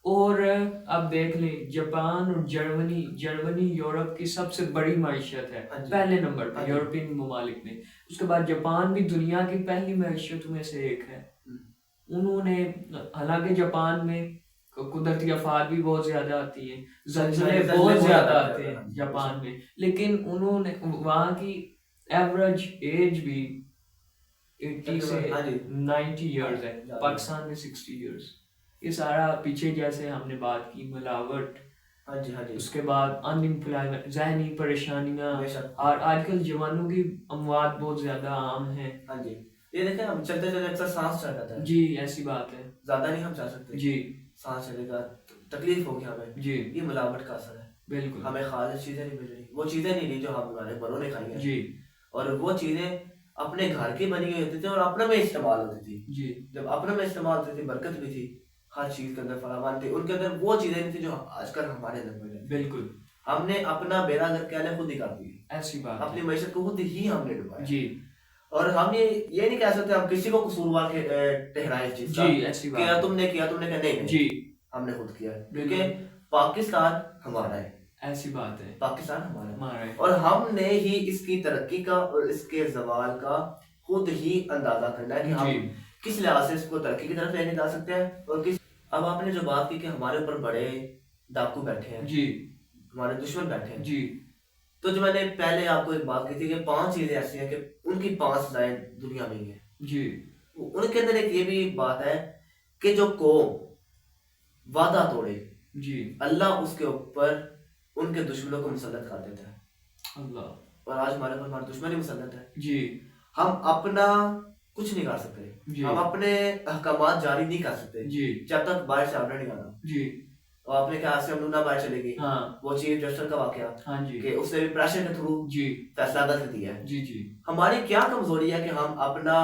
اور اب دیکھ لیں جاپان اور جرمنی یورپ کی سب سے بڑی معیشت ہے, پہلے نمبر پہ یورپین ممالک میں. اس کے بعد جاپان بھی دنیا کی پہلی معیشت میں سے ایک ہے, انہوں نے حالانکہ جاپان میں قدرتی آفات بھی بہت زیادہ آتی ہیں، زلزلے بہت زیادہ آتے ہیں جاپان میں، لیکن انہوں نے وہاں کی ایوریج ایج بھی 80 سے 90 ایئرز ہے، پاکستان میں 60 ایئرز. یہ سارا پیچھے جیسے ہم نے بات کی ملاوٹ، اس کے بعد ان امپلائمنٹ، ذہنی پریشانیاں، اور آج کل جوانوں کی اموات بہت زیادہ عام ہیں. یہ دیکھیں ہم چلتے چلتے اکثر سانس چڑھ جاتا ہے. جی ایسی بات ہے. زیادہ نہیں ہم چل سکتے. جی سانس چلے گا تکلیف ہوگی ہمیں. جی یہ ملاوٹ کا اثر ہے. بالکل ہمیں خالص چیزیں نہیں مل رہی، وہ چیزیں نہیں رہی جو ہمارے بڑوں نے کھائی ہیں. جی اور وہ چیزیں اپنے گھر کی بنی ہوئی ہوتی تھی اور اپنے میں استعمال ہوتی تھی. جی جب اپنے میں استعمال ہوتی تھی برکت بھی تھی، ہر چیز کے اندر فراوان تھی. ان کے اندر وہ چیزیں نہیں تھی جو آج کل ہمارے اندر موجود ہیں. بالکل ہم نے اپنا بیڑا گرک کہنے خود ہی کر دی. ایسی بات اپنی معیشت کو خود ہی ہم نے ڈبایا. جی اور ہم یہ نہیں کہہ سکتے ہم کسی کو قصوروار ٹھہرائیں اس چیز کا. جی ایسی بات کہ تم نے کیا نہیں. جی ہم نے خود کیا کیونکہ پاکستان ہمارا ہے. ایسی بات ہے، پاکستان ہمارا ہے اور ہم نے ہی اس کی ترقی کا اور اس کے زوال کا خود ہی اندازہ کرنا ہے کہ ہم کس لحاظ سے اس کو ترقی کی طرف لے جا سکتے ہیں اور کس. اب آپ نے جو بات کی کہ ہمارے اوپر بڑے ڈاکو بیٹھے ہیں، جی ہمارے دشمن بیٹھے ہیں. جی تو جو میں نے پہلے آپ کو ایک بات کی تھی کہ 5 چیزیں ایسی ہیں کہ ان کی 5 سزائیں دنیا میں ہی ہیں. جی ان کے اندر ایک یہ بھی بات ہے کہ جو قوم وعدہ توڑے، جی اللہ اس کے اوپر ان کے دشمنوں کو مسلط کر دیتا ہے. اللہ. اور آج ہمارے اوپر ہمارے دشمن ہی مسلط ہے. جی ہم اپنا کچھ نہیں کر سکتے. جی ہم اپنے احکامات جاری نہیں کر سکتے. جی جب تک باہر سے آرڈر نہیں آنا. جی اور آپ نے کہا سے ہم باہر چلے گی. ہاں وہ چیف جسٹس کا واقعہ. ہاں جی کہ اس نے بھی پریشر کے تھرو جی فیصلہ غلط دیا ہے. جی جی ہماری کیا کمزوری ہے کہ ہم اپنا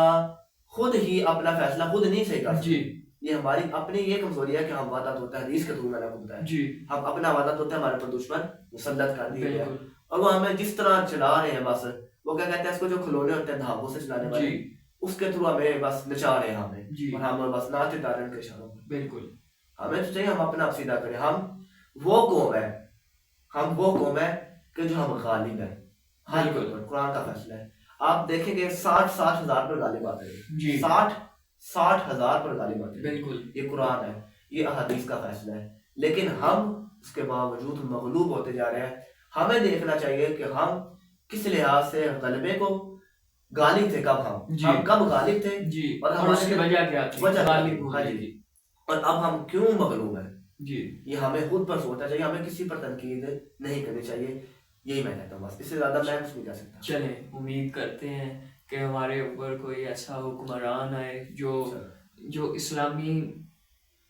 خود ہی اپنا فیصلہ خود نہیں صحیح کر سکتے. جی یہ ہماری اپنی یہ کمزوری ہے کہ ہم وعدہ توڑتے ہیں. حدیث کے تھرو میں نے آپ کو بتایا. جی ہم اپنا وعدہ توڑتے ہیں، ہمارے اوپر دشمن مسلط کر دیے ہیں اور وہ ہمیں جس طرح چلا رہے ہیں، بس وہ کیا کہتے ہیں اس کو جو کھلونے ہوتے ہیں دھاگوں سے چلانے والے، اس کے تھرو ہمیں بس نچا رہے ہیں ہمیں. اور ہم بس ناچتے جا رہے ہیں ان کے اشاروں پر. بالکل ہمیں تو چاہیے ہم اپنا سیدھا کریں. ہم وہ قوم ہے کہ جو ہم غالب ہیں ہر کوئی پر. قرآن کا فیصلہ ہے. آپ دیکھیں گے 60 ہزار پر غالب آتے ہیں. جی 60 ہزار پر غالب آتے ہیں. بالکل یہ قرآن ہے، یہ احادیث کا فیصلہ ہے. لیکن ہم اس کے باوجود مغلوب ہوتے جا رہے ہیں. ہمیں دیکھنا چاہیے کہ ہم کس لحاظ سے غلبے کو غالب تھے، ہم کب غالب تھے. جی اور اس کی وجہ کیا تھی غالب. جی اور اب ہم کیوں مغلوب ہیں. جی یہ ہمیں خود پر سوچنا چاہیے. ہمیں کسی پر تنقید نہیں کرنی چاہیے. یہی میں کہتا ہوں، بس اس سے زیادہ میں کچھ نہیں کہہ سکتا. چلیں امید کرتے ہیں کہ ہمارے اوپر کوئی ایسا حکمران آئے جو اسلامی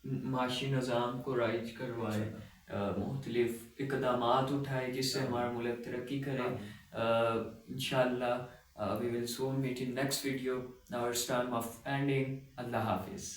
معاشی نظام کو رائج کروائے، مختلف اقدامات اٹھائے جس سے ہمارا ملک ترقی کرے. انشاءاللہ we will soon meet in next video. Now it's time of ending. اللہ حافظ.